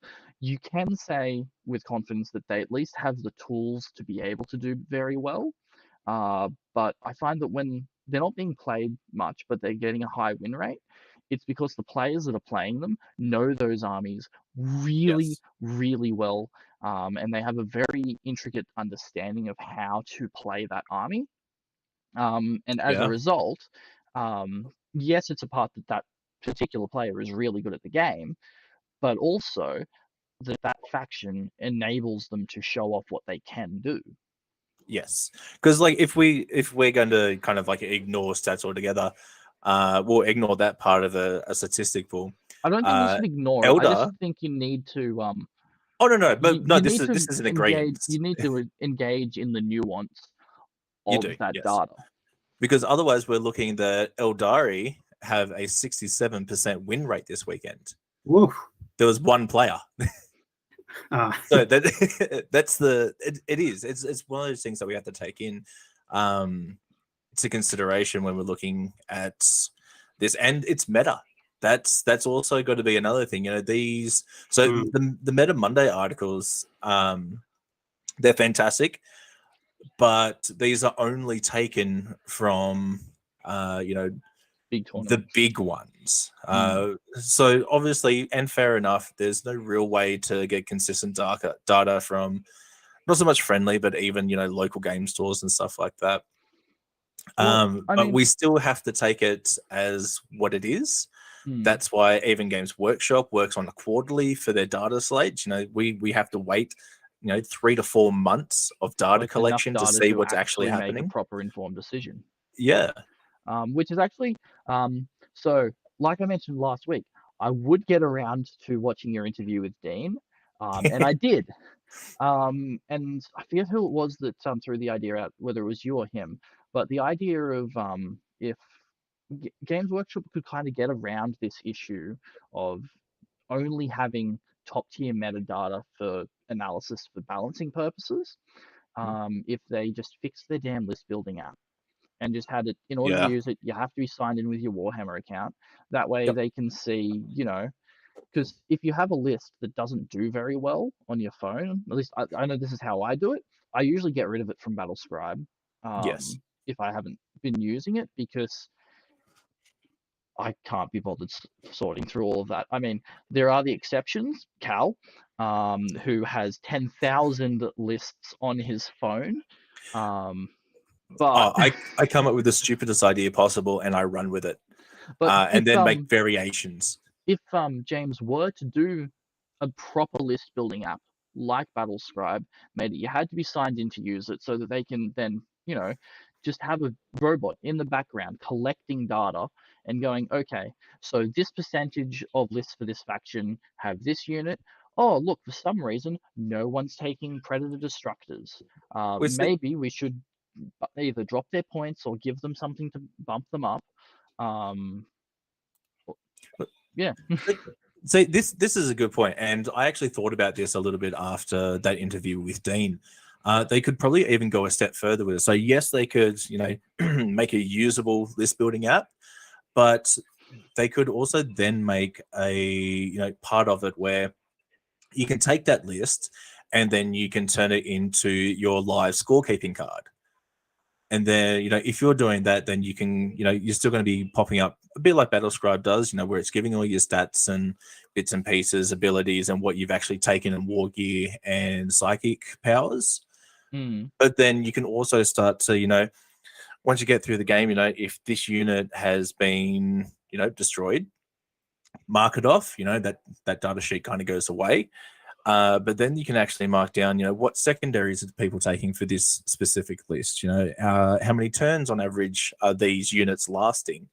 You can say with confidence that they at least have the tools to be able to do very well. But I find that when they're not being played much, but they're getting a high win rate, it's because the players that are playing them know those armies really, really well, and they have a very intricate understanding of how to play that army. And as a result, yes, it's a part that particular player is really good at the game, but also that faction enables them to show off what they can do. Yes, because like if we're going to kind of like ignore stats altogether, we'll ignore that part of a statistic pool. I don't think you should ignore it. I just think you need to. Oh no, but no, this isn't agreeing. You need to engage in the nuance of that data, because otherwise we're looking that Eldari have a 67% win rate this weekend. Woof. There was 1 player. So that's it's one of those things that we have to take in to consideration when we're looking at this, and it's meta. that's also got to be another thing. These the Meta Monday articles, they're fantastic, but these are only taken from big the big ones. So obviously, and fair enough, there's no real way to get consistent data from not so much friendly, but even local game stores and stuff like that. But we still have to take it as what it is. That's why Even Games Workshop works on a quarterly for their data slate. We have to wait 3 to 4 months of data collection to see what's actually happening. Make a proper informed decision. Yeah. Which is actually so like I mentioned last week, I would get around to watching your interview with Dean, and I did. And I forget who it was that threw the idea out, whether it was you or him, but the idea of if Games Workshop could kind of get around this issue of only having top tier metadata for analysis for balancing purposes, if they just fix their damn list building app and just had it, in order to use it, you have to be signed in with your Warhammer account. That way they can see, because if you have a list that doesn't do very well on your phone, at least I know this is how I do it. I usually get rid of it from Battlescribe if I haven't been using it, because I can't be bothered sorting through all of that. I mean, there are the exceptions. Cal, who has 10,000 lists on his phone. But I come up with the stupidest idea possible and I run with it, and then make variations. If James were to do a proper list building app like Battlescribe, made it you had to be signed in to use it, so that they can then just have a robot in the background collecting data and going, okay, so this percentage of lists for this faction have this unit. Oh, look, for some reason, no one's taking Predator Destructors. Maybe we should either drop their points or give them something to bump them up. Yeah. See, this is a good point, and I actually thought about this a little bit after that interview with Dean. They could probably even go a step further with it. So yes, they could, make a usable list building app, but they could also then make a part of it where you can take that list and then you can turn it into your live scorekeeping card. And then, if you're doing that, then you can, you're still going to be popping up a bit like Battlescribe does, where it's giving all your stats and bits and pieces, abilities, and what you've actually taken in war gear and psychic powers. But then you can also start to, once you get through the game, if this unit has been, destroyed, mark it off, that data sheet kind of goes away. But then you can actually mark down, what secondaries are people taking for this specific list? How many turns on average are these units lasting?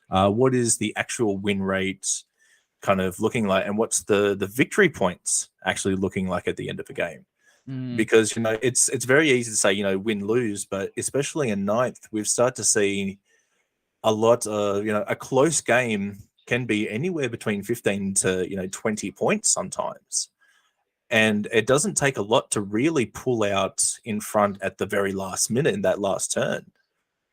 What is the actual win rate kind of looking like? And what's the victory points actually looking like at the end of the game? Because, it's very easy to say, win, lose, but especially in ninth, we've started to see a lot of, a close game can be anywhere between 15 to, 20 points sometimes. And it doesn't take a lot to really pull out in front at the very last minute in that last turn.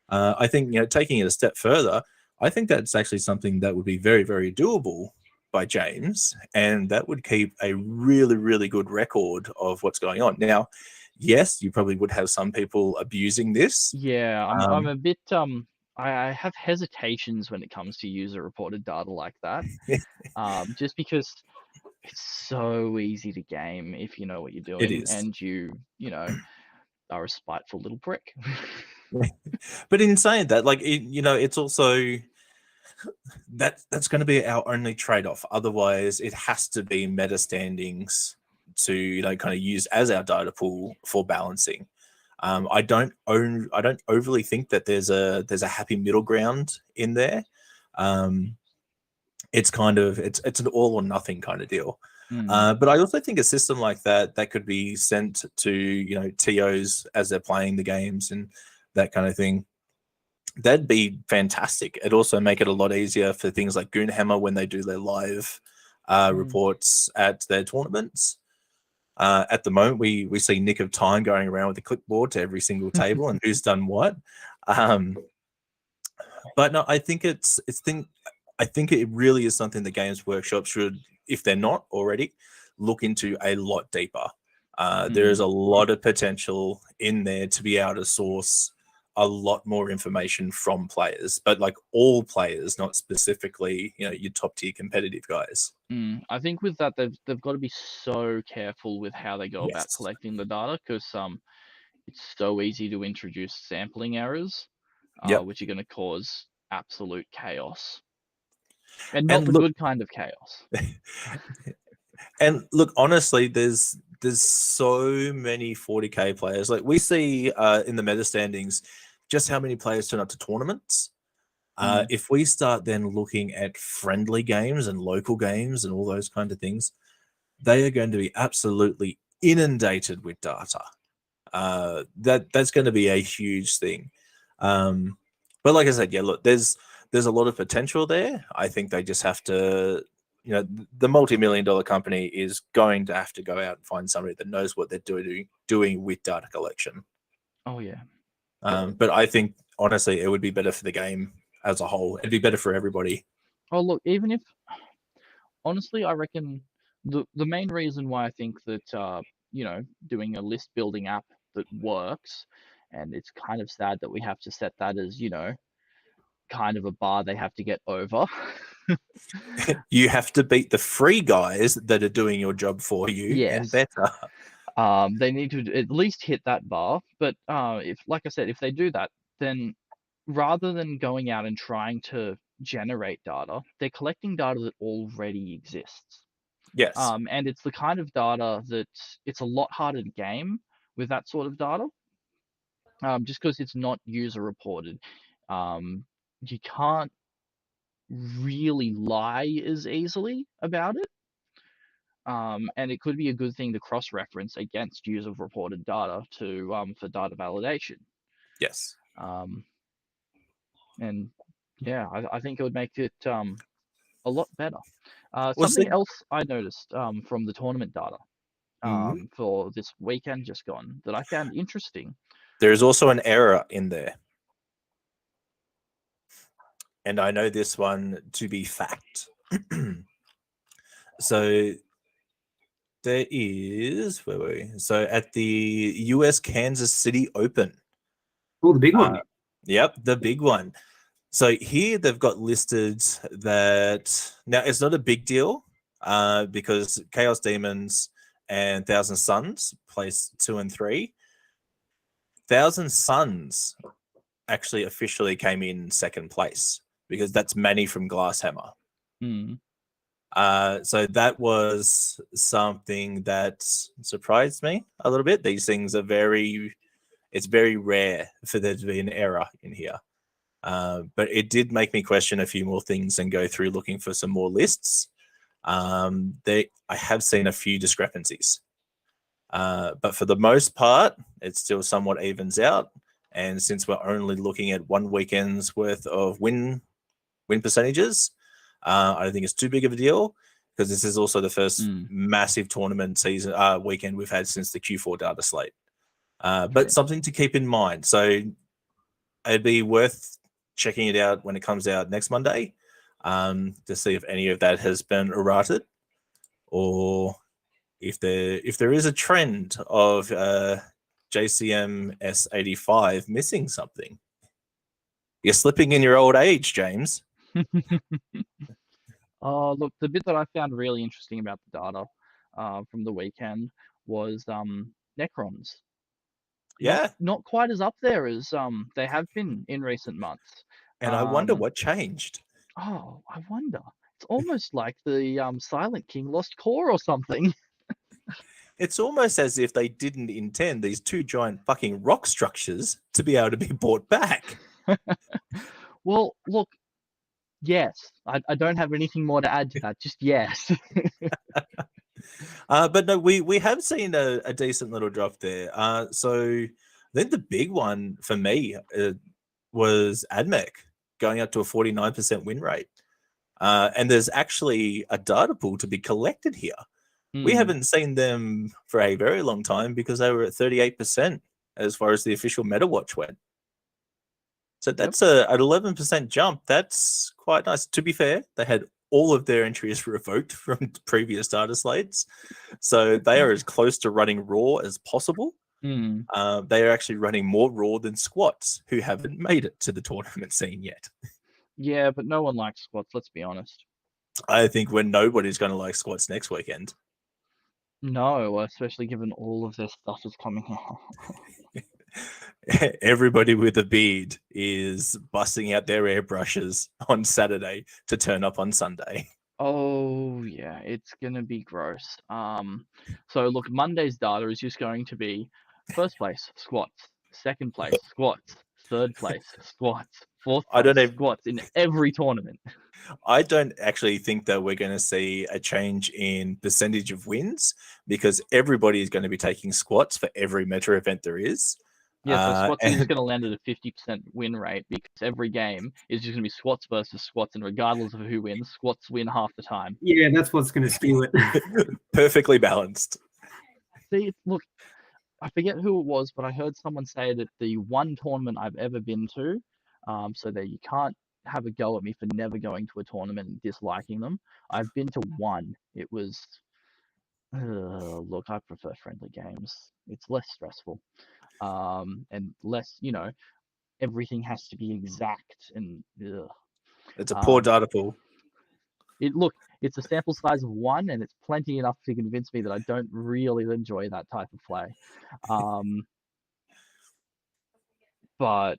I think, taking it a step further, I think that's actually something that would be very, very doable by James, and that would keep a really, really good record of what's going on. Now, yes, you probably would have some people abusing this. Yeah, I'm a bit I have hesitations when it comes to user reported data like that. Just because it's so easy to game if you know what you're doing. It is. And you are a spiteful little prick. But in saying that, it's also that's going to be our only trade-off. Otherwise, it has to be meta standings to kind of use as our data pool for balancing. I don't overly think that there's a happy middle ground in there. It's kind of it's an all or nothing kind of deal. But I also think a system like that could be sent to TOs as they're playing the games and that kind of thing. That'd be fantastic. It'd also make it a lot easier for things like Goonhammer when they do their live reports at their tournaments. At the moment, we see Nick of Time going around with a clipboard to every single table and who's done what. But no, I think I think it really is something that Games Workshop should, if they're not already, look into a lot deeper. There is a lot of potential in there to be able to source a lot more information from players, but like all players, not specifically, your top tier competitive guys. I think with that, they've got to be so careful with how they go about Yes. collecting the data, because it's so easy to introduce sampling errors, Yep. which are going to cause absolute chaos, and not And the look, good kind of chaos. And look, honestly, there's so many 40k players. Like we see in the meta standings, just how many players turn up to tournaments. If we start then looking at friendly games and local games and all those kind of things, they are going to be absolutely inundated with data. That's going to be a huge thing. But like I said, yeah, look, there's a lot of potential there. I think they just have to, the multi-million-dollar company is going to have to go out and find somebody that knows what they're doing with data collection. Oh yeah. But I think honestly, it would be better for the game as a whole. It'd be better for everybody. Oh look, even if honestly, I reckon the main reason why I think that doing a list building app that works, and it's kind of sad that we have to set that as kind of a bar they have to get over. You have to beat the free guys that are doing your job for you and better. They need to at least hit that bar. But if, like I said, if they do that, then rather than going out and trying to generate data, they're collecting data that already exists. Yes. And it's the kind of data that it's a lot harder to game with that sort of data. Just because it's not user reported. You can't really lie as easily about it. And it could be a good thing to cross-reference against user-reported data for data validation. Yes. And yeah, I think it would make it a lot better. Well, Something else I noticed from the tournament data Mhm. for this weekend just gone that I found interesting. There is also an error in there. And I know this one to be fact. So there is, where were we? So at the US Kansas City Open. Oh, the big one. Yep, the big one. So here they've got listed that now it's not a big deal because Chaos Demons and Thousand Suns place 2 and 3. Thousand Suns actually officially came in second place because that's Manny from Glasshammer. So that was something that surprised me a little bit. These things are it's very rare for there to be an error in here. But it did make me question a few more things and go through looking for some more lists. I have seen a few discrepancies. But for the most part, it still somewhat evens out. And since we're only looking at one weekend's worth of win percentages, I don't think it's too big of a deal because this is also the first massive tournament season weekend we've had since the Q4 data slate. But something to keep in mind. So it'd be worth checking it out when it comes out next Monday to see if any of that has been errated or if there is a trend of JCM S85 missing something. You're slipping in your old age, James. Look, the bit that I found really interesting about the data from the weekend was Necrons. Yeah. Not quite as up there as they have been in recent months. And I wonder what changed. Oh, I wonder. It's almost like the Silent King lost core or something. It's almost as if they didn't intend these two giant fucking rock structures to be able to be brought back. Well, look, yes. I don't have anything more to add to that. Just yes. But no, we have seen a decent little drop there. So then the big one for me was AdMech going up to a 49% win rate. And there's actually a data pool to be collected here. We haven't seen them for a very long time because they were at 38% as far as the official meta watch went. So that's an 11% jump. That's quite nice. To be fair, they had all of their entries revoked from previous data slates. So they are as close to running raw as possible. Hmm. They are actually running more raw than squats, who haven't made it to the tournament scene yet. Yeah, but no one likes squats, let's be honest. I think when nobody's going to like squats next weekend. No, especially given all of their stuff is coming out. Everybody with a beard is busting out their airbrushes on Saturday to turn up on Sunday. Oh yeah, it's gonna be gross. So look, Monday's data is just going to be first place squats, second place squats, third place squats, fourth I don't place even, squats in every tournament. I don't actually think that we're going to see a change in percentage of wins because everybody is going to be taking squats for every meta event there is. Yeah, so squats are just And going to land at a 50% win rate because every game is just going to be squats versus squats, and regardless of who wins, squats win half the time. Yeah, that's what's going to skew it. perfectly balanced. See, look, I forget who it was, but I heard someone say that the one tournament I've ever been to, so that you can't have a go at me for never going to a tournament and disliking them. I've been to one. It was, look, I prefer friendly games. It's less stressful, and less, everything has to be exact and It's a poor um, data pool. it's a sample size of one, and it's plenty enough to convince me that I don't really enjoy that type of play. But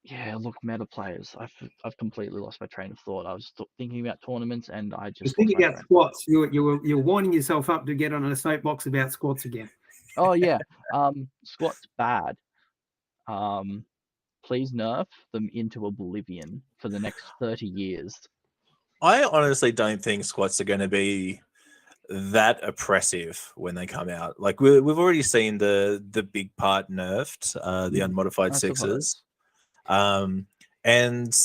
yeah, look, meta players. I've completely lost my train of thought. I was thinking about tournaments, and I just lost Thinking my about train. squats, you're winding yourself up to get on a soapbox about squats again. Oh yeah, squats bad. Please nerf them into oblivion for the next 30 years. I honestly don't think squats are going to be that oppressive when they come out. Like we've already seen the big part nerfed, the unmodified I sixes. suppose. And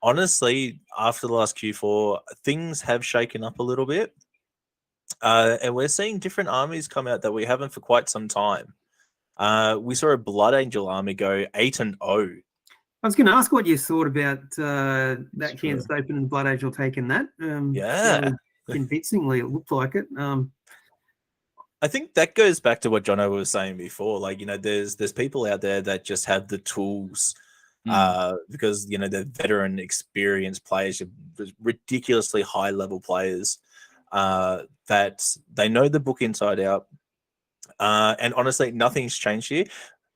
honestly, after the last Q4, things have shaken up a little bit. And we're seeing different armies come out that we haven't for quite some time. We saw a Blood Angel army go 8-0. I was going to ask what you thought about that Kansas Open and Blood Angel taking that. Yeah. Convincingly, it looked like it. I think that goes back to what Jono was saying before. Like, there's people out there that just have the tools because, they're veteran, experienced players, ridiculously high level players that they know the book inside out. And honestly, nothing's changed here.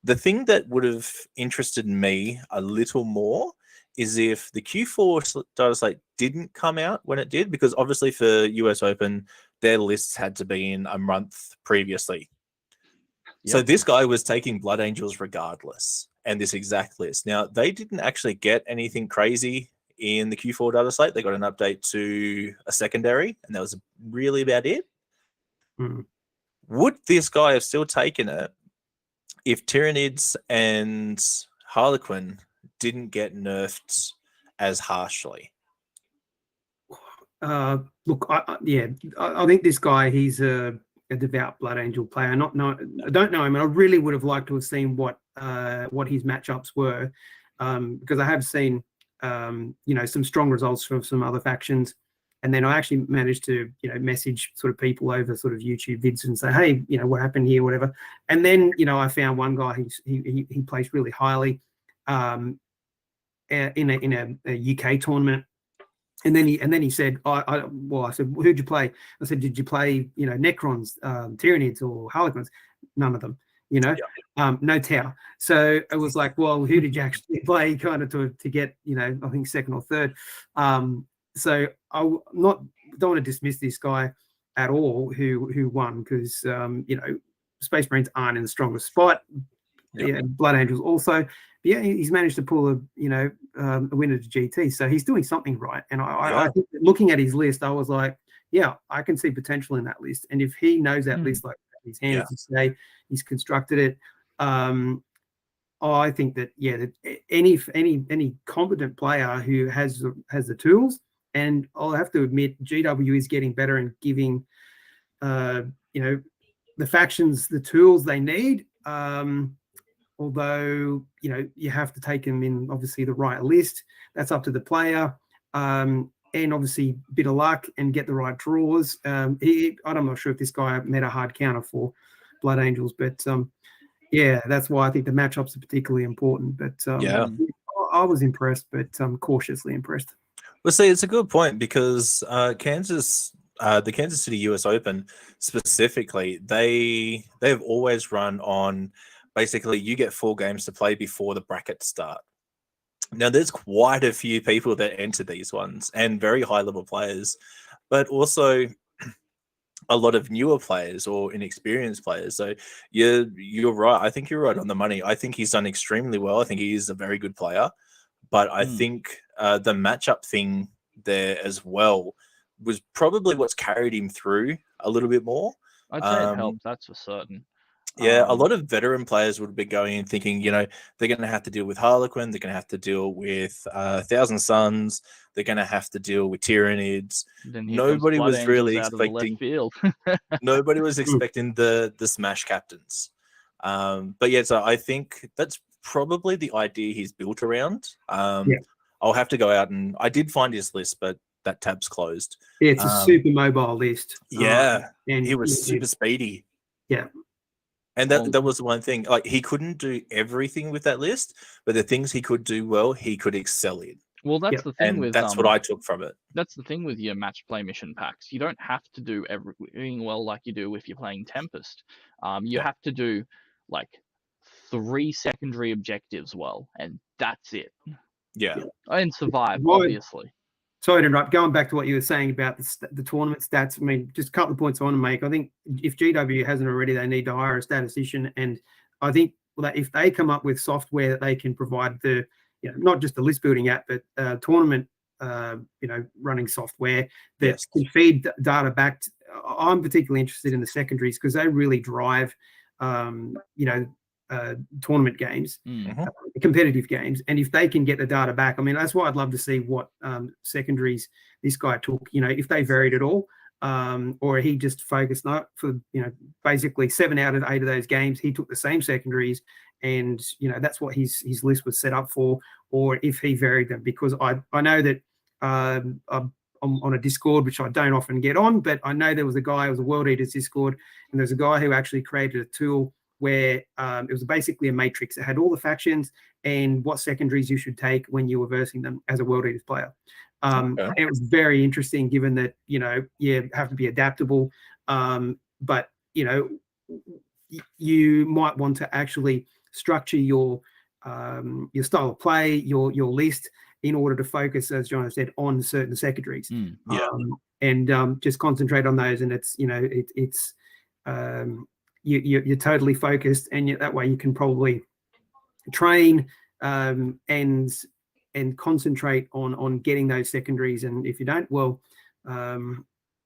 The thing that would have interested me a little more is if the Q4 data slate didn't come out when it did, because obviously for US Open, their lists had to be in a month previously. Yep. So this guy was taking Blood Angels regardless, and this exact list. Now, they didn't actually get anything crazy in the Q4 data slate. They got an update to a secondary, and that was really about it. Would this guy have still taken it if Tyranids and Harlequin didn't get nerfed as harshly? Look, I think this guy, he's a devout Blood Angel player. I don't know him, and I really would have liked to have seen what his matchups were, because I have seen some strong results from some other factions. And then I actually managed to, message sort of people over sort of YouTube vids and say, hey, what happened here, whatever. And then, I found one guy he placed really highly in a UK tournament. And then he said, I said, well, who'd you play? I said, did you play, Necrons, Tyranids, or Harlequins? None of them. No Tau. So it was like, well, who did you actually play, kind of to get, I think second or third. So I don't want to dismiss this guy at all who won, because Space Marines aren't in the strongest spot. Yep. Yeah, Blood Angels also. But yeah, he's managed to pull a winner to GT, so he's doing something right. And I think that looking at his list, I was like, yeah, I can see potential in that list. And if he knows that list like his hands to say, he's constructed it. I think that that any competent player who has the tools, and I'll have to admit, GW is getting better and giving the factions the tools they need. although you have to take them in obviously the right list. That's up to the player, and obviously a bit of luck and get the right draws. I'm not sure if this guy met a hard counter for Blood Angels, but yeah, that's why I think the matchups are particularly important. But I was impressed, but cautiously impressed. Well, see, it's a good point because the Kansas City US Open specifically, they've always run on basically you get 4 games to play before the brackets start. Now, there's quite a few people that enter these ones and very high level players, but also a lot of newer players or inexperienced players. So you're right. I think you're right on the money. I think he's done extremely well. I think he is a very good player. But I think the matchup thing there as well was probably what's carried him through a little bit more. I'd say it helps, that's for certain. Yeah, a lot of veteran players would be going and thinking, they're going to have to deal with Harlequin, they're going to have to deal with Thousand Suns, they're going to have to deal with Tyranids. Nobody was really expecting field. Nobody was expecting the Smash captains. But yeah, so I think that's probably the idea he's built around. I'll have to go out and I did find his list, but that tab's closed. Yeah, it's a super mobile list. Yeah, and he was super speedy. Yeah. And that was the one thing. Like, he couldn't do everything with that list, but the things he could do well, he could excel in. Well, that's the thing with that's what I took from it. That's the thing with your match play mission packs. You don't have to do everything well like you do if you're playing Tempest. You have to do like 3 secondary objectives well, and that's it. Yeah. And survive, obviously. Sorry to interrupt. Going back to what you were saying about the tournament stats, I mean, just a couple of points I want to make. I think if GW hasn't already, they need to hire a statistician. And I think that if they come up with software that they can provide not just the list building app, but tournament, running software that can feed data back. I'm particularly interested in the secondaries because they really drive, tournament games, competitive games. And if they can get the data back, I mean, that's why I'd love to see what secondaries this guy took, if they varied at all, or he just focused not for, basically 7 out of 8 of those games, he took the same secondaries and, that's what his list was set up for, or if he varied them, because I know that I'm on a Discord, which I don't often get on, but I know there was a guy, it was a World Eaters Discord, and there's a guy who actually created a tool where it was basically a matrix. It had all the factions and what secondaries you should take when you were versing them as a World Eaters player. It was very interesting given that, you have to be adaptable. But, you might want to actually structure your style of play, your list in order to focus, as John said, on certain secondaries. And just concentrate on those. And it's, you're totally focused, and that way you can probably train and concentrate on getting those secondaries. And if you don't, well,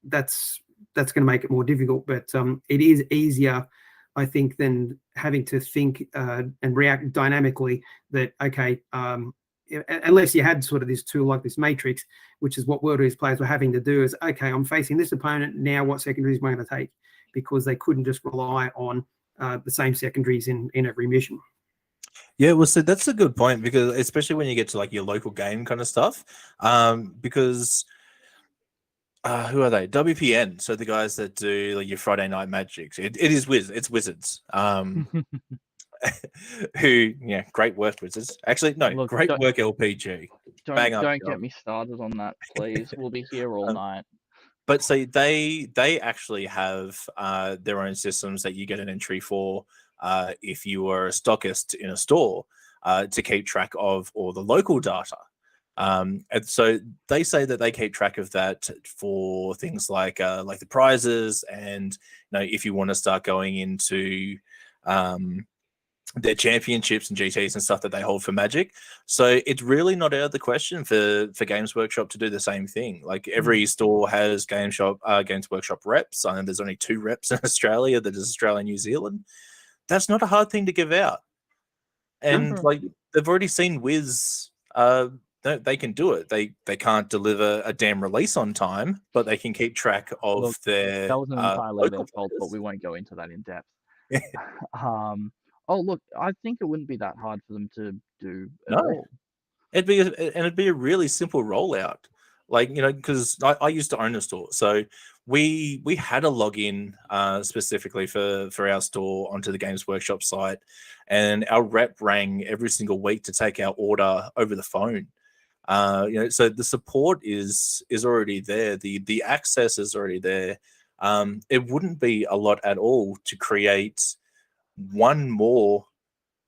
that's going to make it more difficult. But it is easier, I think, than having to think and react dynamically. That okay, unless you had sort of this tool like this matrix, which is what World Eaters players were having to do, is okay, I'm facing this opponent now. What secondaries am I going to take? Because they couldn't just rely on the same secondaries in every mission. Yeah, well, so that's a good point, because especially when you get to like your local game kind of stuff, because who are they? WPN. So the guys that do like your Friday Night Magics. It's Wizards. Who, great work, Wizards. Actually, no, look, great work, LPG. Don't get me started on that, please. We'll be here all night. But so they actually have their own systems that you get an entry for if you are a stockist in a store to keep track of all the local data. And so they say that they keep track of that for things like the prizes, and if you want to start going into their championships and GTs and stuff that they hold for Magic. So it's really not out of the question for Games Workshop to do the same thing. Like every store has Games Workshop reps. I know there's only 2 reps in Australia, that is Australia and New Zealand. That's not a hard thing to give out. And like they've already seen Wiz, they can do it. They can't deliver a damn release on time, but they can keep track of their that was an entirely their fault, but we won't go into that in depth. Oh, look, I think it wouldn't be that hard for them to do at No. all. It'd be a really simple rollout, like, you know, because I used to own a store, so we had a login specifically for our store onto the Games Workshop site, and our rep rang every single week to take our order over the phone. You know, so the support is already there, the access is already there. It wouldn't be a lot at all to create one more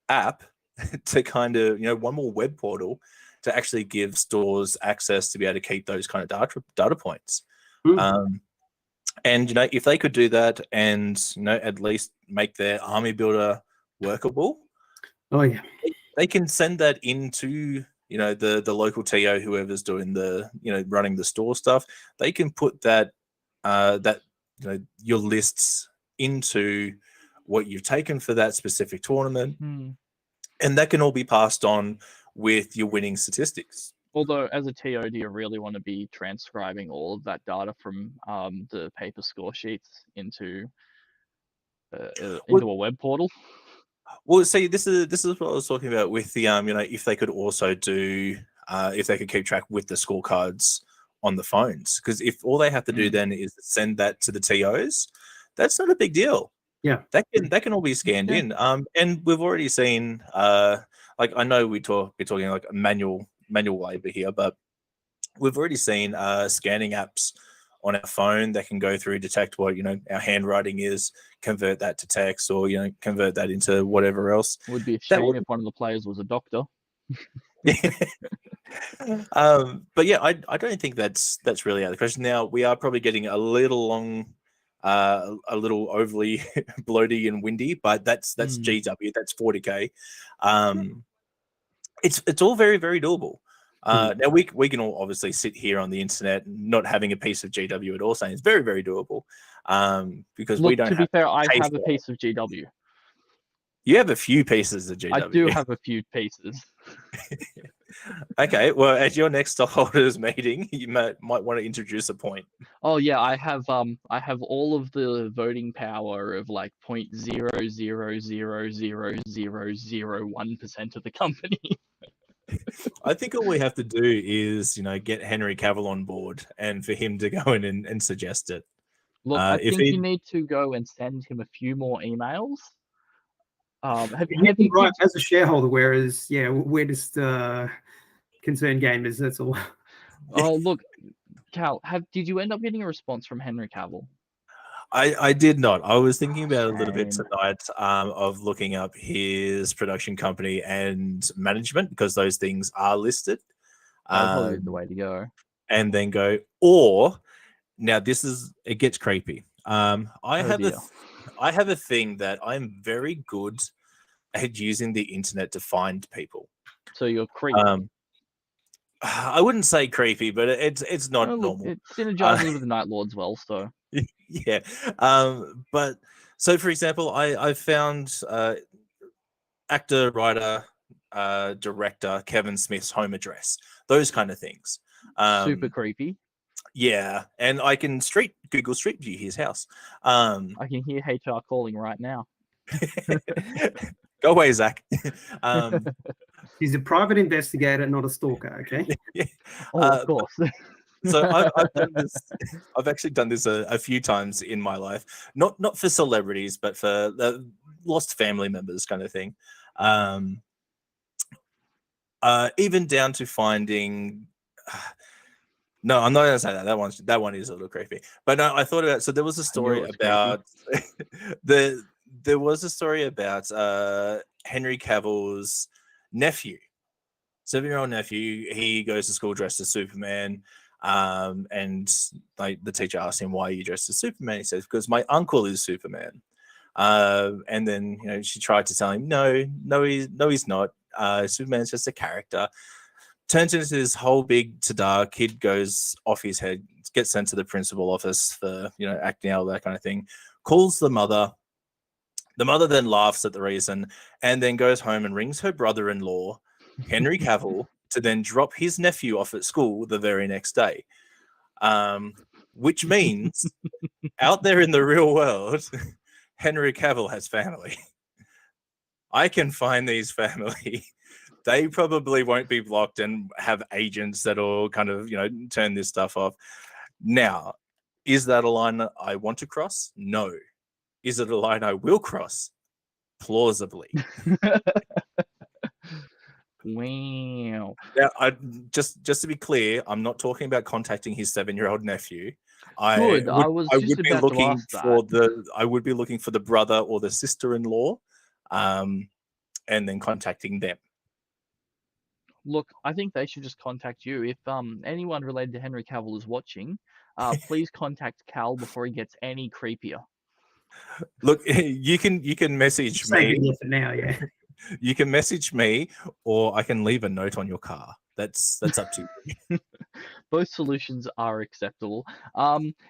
app to kind of, you know, one more web portal to actually give stores access to be able to keep those kind of data points. And, you know, if they could do that and, you know, at least make their army builder workable, Oh yeah, they can send that into, you know, the local TO, whoever's doing the, you know, running the store stuff. They can put that that, you know, your lists into what you've taken for that specific tournament, and that can all be passed on with your winning statistics. Although, as a TO, do you really want to be transcribing all of that data from the paper score sheets into a web portal? Well, see, this is what I was talking about with the you know, if they could also do if they could keep track with the scorecards on the phones, because if all they have to do then is send that to the TOs, that's not a big deal. yeah. That can all be scanned in. And we've already seen like, I know we're talking like manual labor here, but we've already seen scanning apps on our phone that can go through, detect what, you know, our handwriting is, convert that to text, or, you know, convert that into whatever else. It would be a shame if one of the players was a doctor. But yeah, I don't think that's really out of the question. Now, we are probably getting a little long, a little overly bloaty and windy, but that's GW, that's 40k. It's all very, very doable. Now we can all obviously sit here on the internet not having a piece of GW at all, saying it's very, very doable. Because Look, we don't. To be fair, I have a for piece of GW. You have a few pieces of GW. I do have a few pieces. Okay, well, at your next stockholders meeting, you might want to introduce a point. Oh yeah, I have all of the voting power of like 0.0000001% of the company. I think all we have to do is, you know, get Henry Cavill on board and for him to go in and suggest it. Look, I think you need to go and send him a few more emails. Have you right as a shareholder? Whereas, yeah, we're just concerned gamers. That's all. Oh look, Cal, did you end up getting a response from Henry Cavill? I did not. I was thinking about it a little bit tonight, of looking up his production company and management, because those things are listed. Probably the way to go. And then go, or now it gets creepy. I have a thing that I'm very good at using the internet to find people. So you're creepy. I wouldn't say creepy, but it's not normal. It synergizes with the Night Lords well, so yeah. But so, for example, I found actor, writer, director Kevin Smith's home address, those kind of things. Super creepy. Yeah, and I can Google Street View his house. I can hear HR calling right now. Go away, Zach. He's a private investigator, not a stalker. Okay. Yeah. Of course. So I've done this. I've actually done this a few times in my life. Not for celebrities, but for lost family members, kind of thing. Even down to finding. No, I'm not going to say that. That one is a little creepy. But no, I thought about. So there was a story about there was a story about Henry Cavill's nephew, 7-year-old nephew. He goes to school dressed as Superman. And like the teacher asked him, why are you dressed as Superman? He says, because my uncle is Superman. And then, you know, she tried to tell him, no, he's not. Superman's just a character. Turns into this whole big ta-da. Kid goes off his head, gets sent to the principal office for, you know, acting out, that kind of thing. Calls the mother. The mother then laughs at the reason and then goes home and rings her brother-in-law, Henry Cavill, to then drop his nephew off at school the very next day. Which means out there in the real world, Henry Cavill has family. I can find these family. They probably won't be blocked and have agents that'll kind of, turn this stuff off. Now, is that a line that I want to cross? No. Is it a line I will cross? Plausibly. Wow. Now, just to be clear, I'm not talking about contacting his 7-year-old nephew. Good. I was just about to ask that. I would be looking for the brother or the sister-in-law, and then contacting them. Look, I think they should just contact you. If anyone related to Henry Cavill is watching, please contact Cal before he gets any creepier. Look, you can message me. Yes, now, yeah. You can message me, or I can leave a note on your car. That's up to you. Both solutions are acceptable.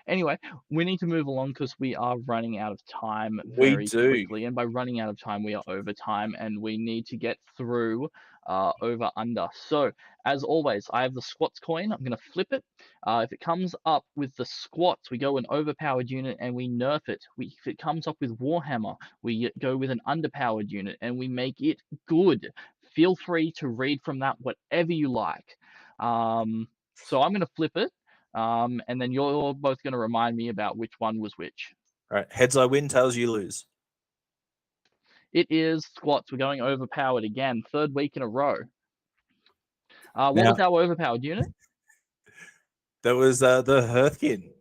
Anyway, we need to move along because we are running out of time very quickly. And by running out of time, we are over time, and we need to get through over under. So, as always, I have the squats coin. I'm going to flip it. If it comes up with the squats, we go an overpowered unit and we nerf it. If it comes up with Warhammer, we go with an underpowered unit and we make it good. Feel free to read from that whatever you like. So I'm going to flip it, and then you're both going to remind me about which one was which. All right, heads I win, tails you lose. It is squats. We're going overpowered again, 3rd week in a row. What was our overpowered unit? That was the Hearthkin.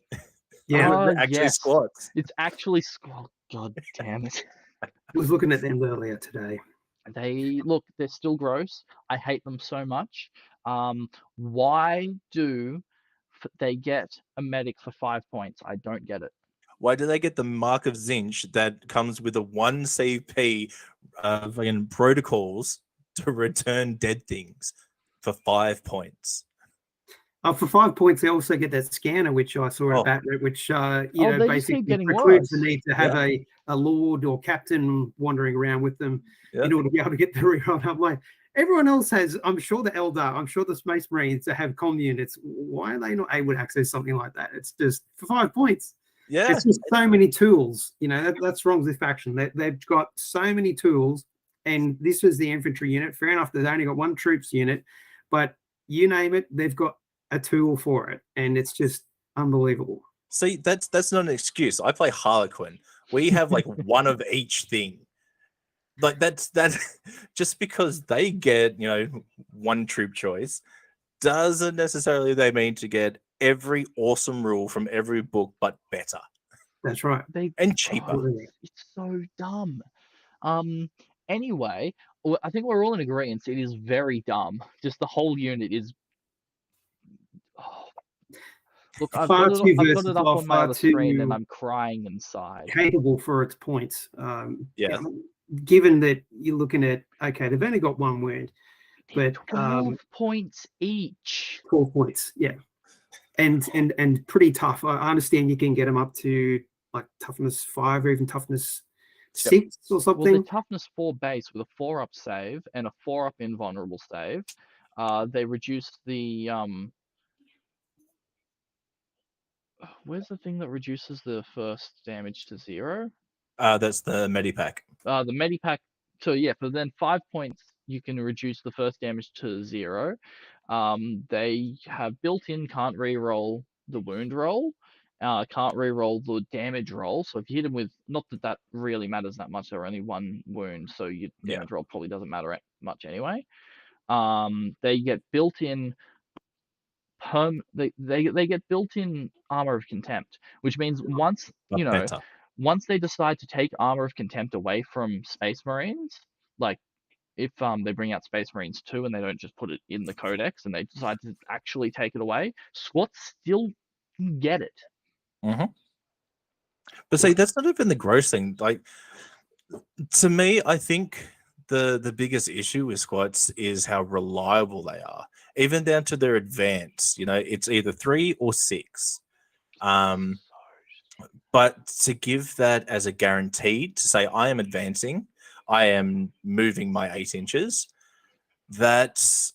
Yeah, actually squats. It's actually squat. God damn it. I was looking at them earlier today. They're still gross. I hate them so much. Why do they get a medic for 5 points? I don't get it. Why do they get the Mark of Zinch that comes with a 1 CP fucking protocols to return dead things for 5 points? For 5 points, they also get that scanner, which I saw at Batroot, which basically precludes the need to have a lord or captain wandering around with them in order to be able to get the reroll. I'm like, everyone else has. I'm sure the Eldar, I'm sure the Space Marines that have comm units. Why are they not able to access something like that? It's just for 5 points. Yeah, it's just so many tools. That's wrong with this faction. They've got so many tools, and this was the infantry unit. Fair enough, they've only got 1 troops unit, but you name it, they've got a tool for it, and it's just unbelievable. See, that's not an excuse. I play Harlequin. We have like one of each thing. Like that just because they get 1 troop choice doesn't necessarily they mean to get every awesome rule from every book, but better. That's right. And cheaper. It's so dumb. Anyway, I think we're all in agreement. It is very dumb. Just the whole unit is. Look, I've got it up on my other screen and I'm crying inside. Capable for its points. Given that you're looking at, they've only got 1 wound, but 12 points each. 12 points, yeah. And pretty tough. I understand you can get them up to like toughness 5 or even toughness 6 or something. Well, the toughness 4 base with a 4-up save and a 4-up invulnerable save. They reduce the where's the thing that reduces the first damage to 0? That's the Medipack. The Medipack. So yeah, for then 5 points, you can reduce the first damage to 0. They have built-in can't re-roll the wound roll, can't re-roll the damage roll. So if you hit them with, not that really matters that much, they're only 1 wound, so your damage roll probably doesn't matter much anyway. They get built-in they get built-in armor of contempt, which means once they decide to take armor of contempt away from Space Marines, like if they bring out Space Marines 2 and they don't just put it in the codex and they decide to actually take it away, squats still get it. Mm-hmm. But see, that's not even the gross thing. Like, to me, I think the biggest issue with squats is how reliable they are, even down to their advance. It's either 3 or 6. But to give that as a guaranteed, to say I am advancing, I am moving my 8 inches, that's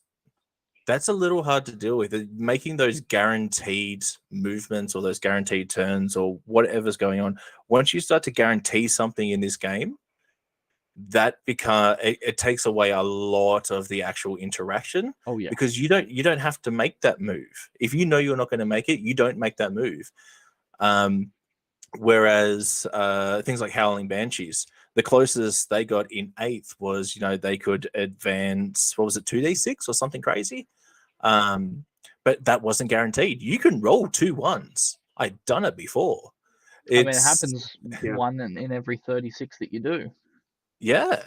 a little hard to deal with. Making those guaranteed movements or those guaranteed turns or whatever's going on, once you start to guarantee something in this game, that it takes away a lot of the actual interaction. Oh yeah. Because you don't have to make that move. If you know you're not going to make it, you don't make that move. Whereas things like Howling Banshees, the closest they got in 8th was, they could advance, what was it, 2d6 or something crazy? But that wasn't guaranteed. You can roll 2 1s. I've done it before. It happens one in every 36 that you do. Yeah.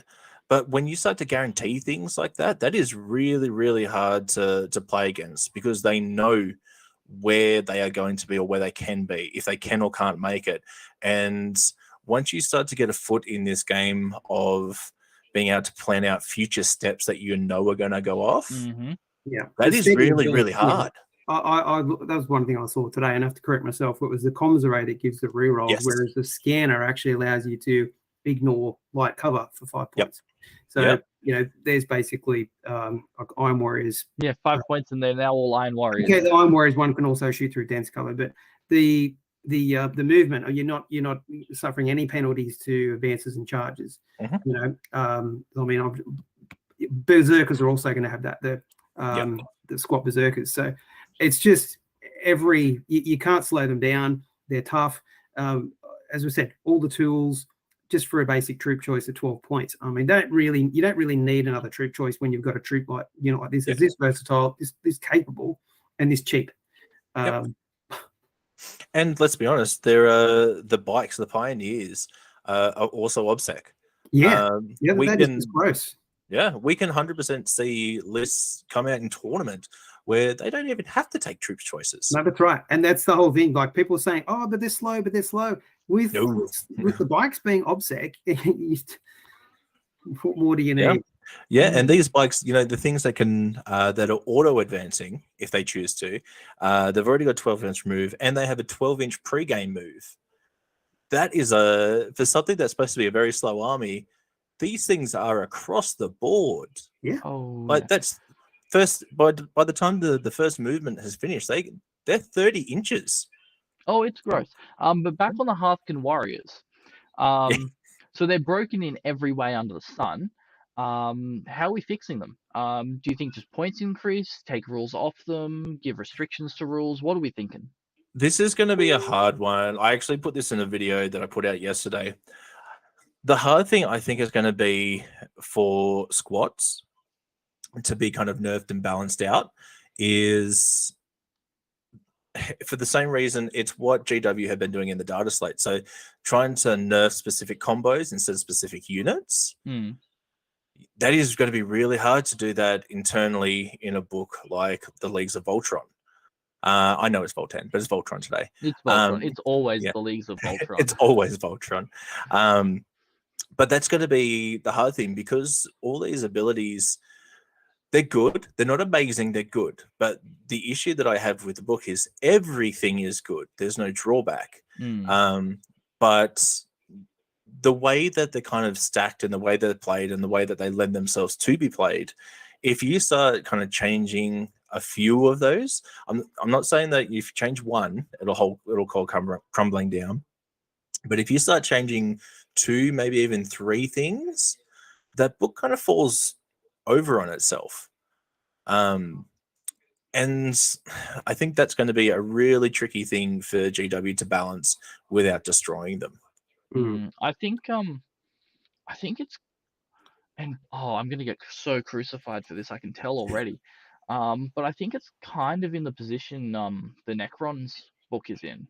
But when you start to guarantee things like that, that is really, really hard to play against, because they know where they are going to be or where they can be, if they can or can't make it. And once you start to get a foot in this game of being able to plan out future steps that are going to go off, that is really, really hard. I that was one thing I saw today, and I have to correct myself. It was the comms array that gives the reroll, whereas the scanner actually allows you to ignore light cover for 5 points. So there's basically Iron Warriors. 5 points, and they're now all Iron Warriors. Okay, the Iron Warriors one can also shoot through dense cover, but the movement, you're not suffering any penalties to advances and charges. Berserkers are also going to have that. The squat berserkers. So it's just you can't slow them down. They're tough. As we said, all the tools just for a basic troop choice at 12 points. I mean, you don't really need another troop choice when you've got a troop like this. Is this versatile, this capable, and this cheap. And let's be honest, the bikes, the Pioneers, are also OBSEC. That is gross. Yeah, we can 100% see lists come out in tournament where they don't even have to take troops choices. No, that's right. And that's the whole thing. Like, people are saying, oh, but they're slow. With the bikes being OBSEC, what more do you need? Yeah, and these bikes, the things that can that are auto advancing if they choose to, they've already got 12-inch move, and they have a 12-inch pre-game move. That is for something that's supposed to be a very slow army. These things are across the board. Yeah. That's first by the time the first movement has finished, they're 30 inches. Oh, it's gross. But back on the Hearthkin Warriors. So they're broken in every way under the sun. How are we fixing them? Do you think just points increase, take rules off them, give restrictions to rules? What are we thinking? This is going to be a hard one. I actually put this in a video that I put out yesterday. The hard thing, I think, is going to be for squats to be kind of nerfed and balanced out, is for the same reason it's what GW have been doing in the data slate. So trying to nerf specific combos instead of specific units. That is going to be really hard to do that internally in a book like the Leagues of Voltron. I know it's Voltan, but it's Voltron today. It's Voltron. It's always the Leagues of Voltron. It's always Voltron. But that's going to be the hard thing, because all these abilities, they're good. They're not amazing. They're good. But the issue that I have with the book is everything is good. There's no drawback. But the way that they're kind of stacked and the way they're played and the way that they lend themselves to be played, if you start kind of changing a few of those, I'm not saying that if you change one, it'll call crumbling down. But if you start changing 2, maybe even 3 things, that book kind of falls over on itself. And I think that's going to be a really tricky thing for GW to balance without destroying them. I think it's, and I'm gonna get so crucified for this, I can tell already. But I think it's kind of in the position the Necron's book is in,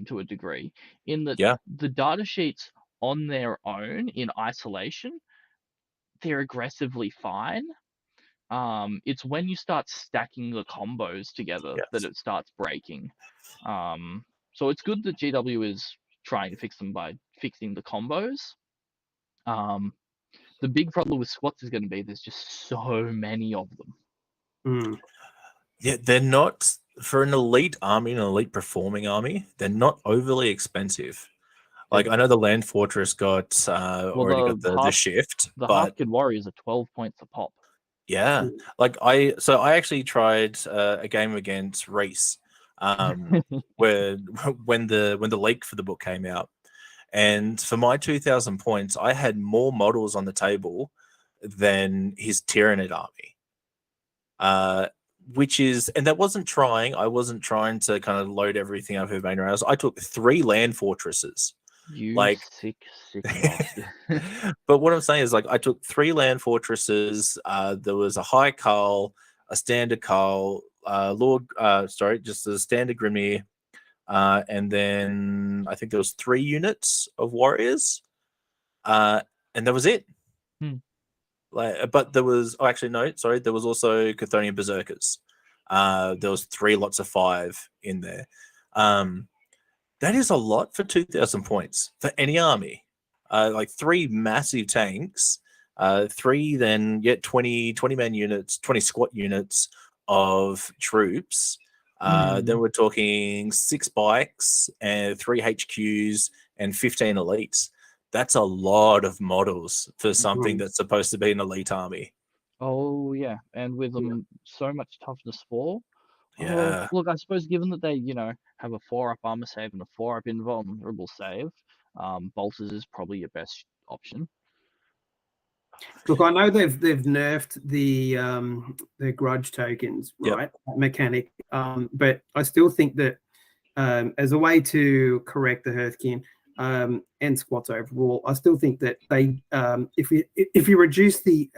to a degree, in that the data sheets on their own in isolation, they're aggressively fine. It's when you start stacking the combos together that it starts breaking. So it's good that GW is trying to fix them by fixing the combos. The big problem with squats is going to be there's just so many of them. Yeah, they're not, for an elite army, an elite performing army, they're not overly expensive. Like, I know the Land Fortress got already got the shift. The Hearthkin Warriors are 12 points a pop. Yeah. Like, I actually tried a game against Reese, where when the leak for the book came out, And for my 2,000 points, I had more models on the table than his Tyranid army. Which is, and that wasn't trying. I wasn't trying to kind of load everything up with main rails. I took 3 land fortresses. You Like, sick bastard. but what I'm saying is, like, I took 3 land fortresses. There was a high Carl, a standard Carl, just a standard Grimnir, and then I think there was 3 units of warriors, and that was it. Like, but there was there was also Chthonian berserkers. There was 3 lots of 5 in there. That is a lot for 2,000 points for any army. Like 3 massive tanks, 3 then 20 man units, 20 squat units of troops. Then we're talking 6 bikes and 3 HQs and 15 elites. That's a lot of models for something that's supposed to be an elite army. Oh yeah, and with them so much toughness 4. Yeah. Look, I suppose given that they, have a 4-up armor save and a 4-up invulnerable save, bolters is probably your best option. Look, I know they've nerfed the grudge tokens, right? Mechanic. But I still think that as a way to correct the Hearthkin and squats overall, I still think that they if you reduce the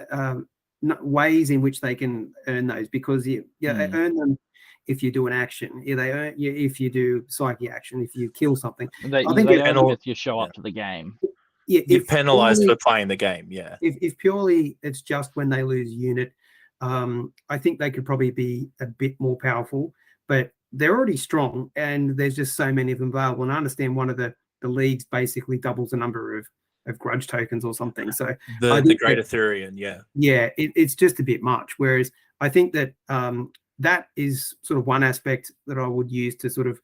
ways in which they can earn those, because they earn them if you do an action, they earn if you do psyche action, if you kill something. I think they earn them if you show up to the game. Yeah, you're penalized for playing the game. Yeah. If purely it's just when they lose unit, I think they could probably be a bit more powerful, but they're already strong, and there's just so many of them available. And I understand one of the leagues basically doubles the number of grudge tokens or something. So the Great Arthurian, it's just a bit much. Whereas I think that that is sort of one aspect that I would use to sort of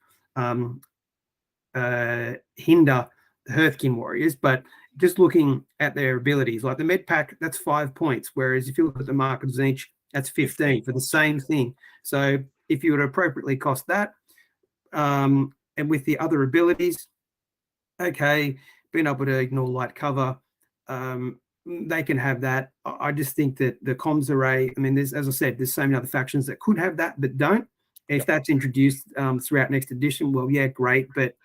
hinder the Hearthkin warriors. But just looking at their abilities, like the med pack, that's 5 points, whereas if you look at the Mark of Zinch, that's 15 for the same thing. So if you would appropriately cost that, and with the other abilities, okay, being able to ignore light cover, they can have that. I just think that the comms array, I mean, as I said, there's so many other factions that could have that but don't. If that's introduced throughout next edition, well, yeah, great. But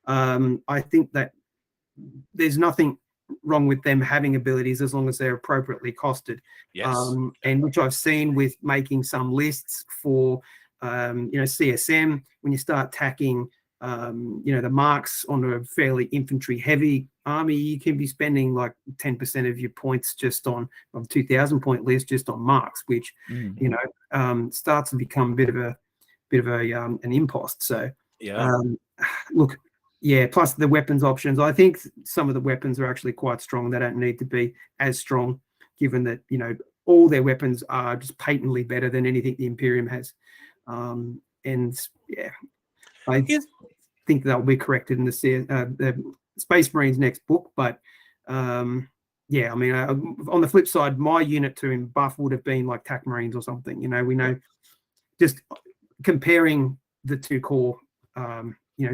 I think that there's nothing wrong with them having abilities as long as they're appropriately costed. And which I've seen with making some lists for CSM, when you start tacking the marks on a fairly infantry heavy army, you can be spending like 10% of your points just on 2,000 point list just on marks, which starts to become a bit of an impost. So look, plus the weapons options, I think some of the weapons are actually quite strong. They don't need to be as strong, given that all their weapons are just patently better than anything the Imperium has. I think that will be corrected in the Space Marines next book. But I mean, on the flip side, my unit to him buff would have been like TAC Marines or something. We know just comparing the two core,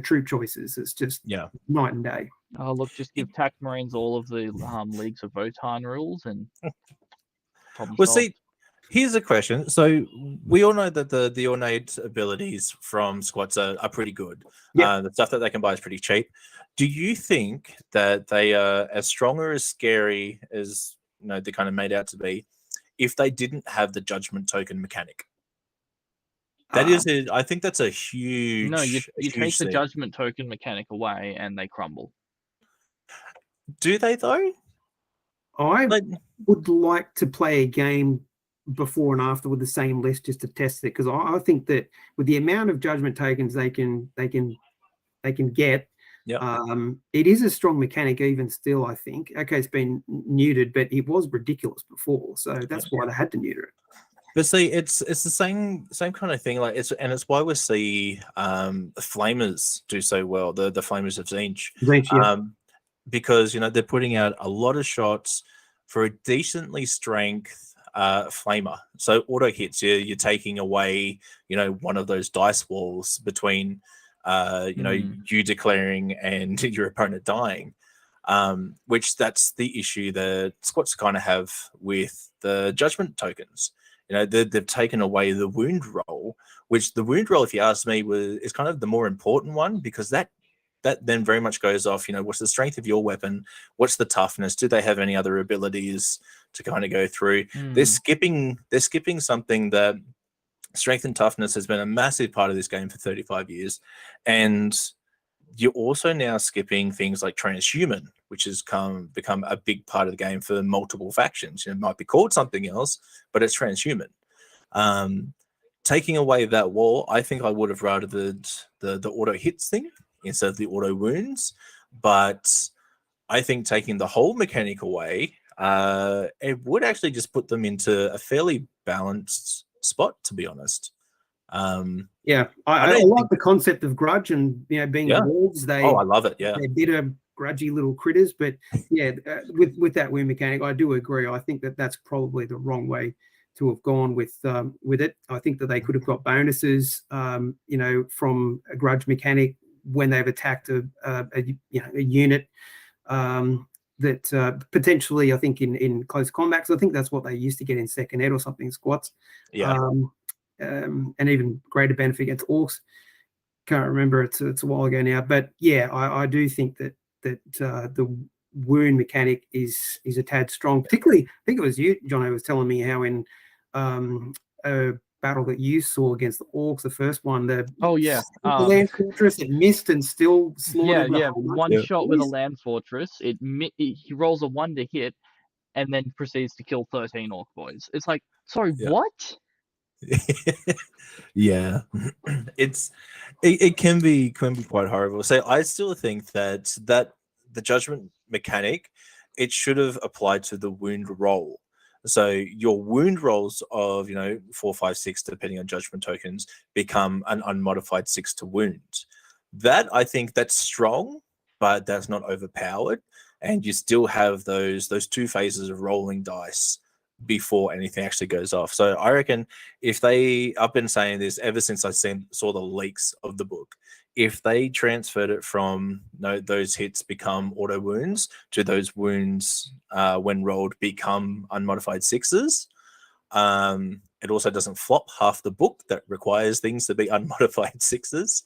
troop choices, it's just night and day. Oh, look, just give TAC Marines all of the Leagues of Votann rules and problem solved. See, here's a question. So we all know that the ornate abilities from squats are pretty good. The stuff that they can buy is pretty cheap. Do you think that they are as strong or as scary as they're kind of made out to be if they didn't have the judgment token mechanic? That is, I think that's a huge. No, you take the thing. judgment token mechanic away and they crumble. Do they though? I would like to play a game before and after with the same list just to test it, because I think that with the amount of judgment tokens they can get, it is a strong mechanic even still. I think it's been neutered, but it was ridiculous before, so that's why they had to neuter it. But see, it's the same kind of thing. Like it's why we see Flamers do so well. The Flamers of Zinch, because they're putting out a lot of shots for a decently strength Flamer. So auto hits, you're taking away one of those dice walls between you declaring and your opponent dying. which that's the issue that squats kind of have with the judgment tokens. You know, they've taken away the wound roll, which the wound roll, if you ask me, is kind of the more important one, because that then very much goes off, you know, what's the strength of your weapon? What's the toughness? Do they have any other abilities to kind of go through? They're skipping something that strength and toughness has been a massive part of this game for 35 years. And you're also now skipping things like transhuman, which has become a big part of the game for multiple factions. You know, it might be called something else, but it's transhuman. Taking away that wall, I think I would have rather the auto hits thing instead of the auto wounds. But I think taking the whole mechanic away, it would actually just put them into a fairly balanced spot, to be honest. Yeah, I like the concept of grudge and, you know, being dwarves. I love it. Yeah, they're bitter, grudgy little critters. But yeah, with that wound mechanic, I do agree. I think that's probably the wrong way to have gone with it. I think that they could have got bonuses, you know, from a grudge mechanic when they've attacked a unit. That potentially, I think in close combat, because I think that's what they used to get in second ed or something, squats. Yeah. And even greater benefit against orcs. Can't remember, it's a while ago now, but yeah, I do think that the wound mechanic is a tad strong. Particularly, I think it was you, John, who was telling me how in a battle that you saw against the orcs, the first one, the land fortress, it missed and still slaughtered. One shot with a land fortress. He rolls a 1 to hit, and then proceeds to kill 13 orc boys. It's like, sorry, what? Yeah, it can be quite horrible. So I still think that the judgment mechanic, it should have applied to the wound roll. So your wound rolls of, you know, 4, 5, 6, depending on judgment tokens, become an unmodified 6 to wound. That, I think that's strong, but that's not overpowered, and you still have those 2 phases of rolling dice before anything actually goes off. So I reckon I've been saying this ever since I saw the leaks of the book, if they transferred it from those hits become auto wounds to those wounds when rolled become unmodified 6s, it also doesn't flop half the book that requires things to be unmodified 6s.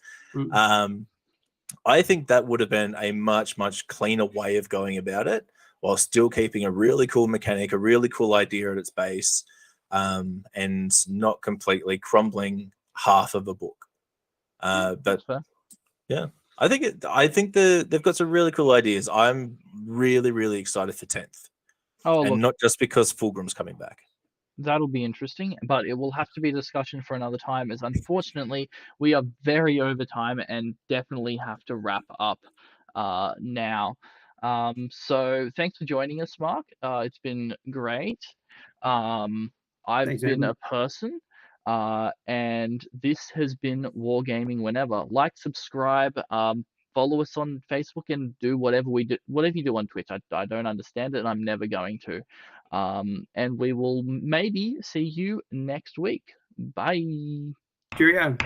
I think that would have been a much cleaner way of going about it, while still keeping a really cool mechanic, a really cool idea at its base, and not completely crumbling half of a book. But yeah, I think they've got some really cool ideas. I'm really excited for 10th. And not just because Fulgrim's coming back. That'll be interesting, but it will have to be a discussion for another time, as unfortunately we are very over time and definitely have to wrap up now. So thanks for joining us, Mark. It's been great. I've been a person, and this has been Wargaming Whenever. Like, subscribe, follow us on Facebook, and do whatever you do on Twitch. I don't understand it, and I'm never going to. And we will maybe see you next week. Bye. Cheerio.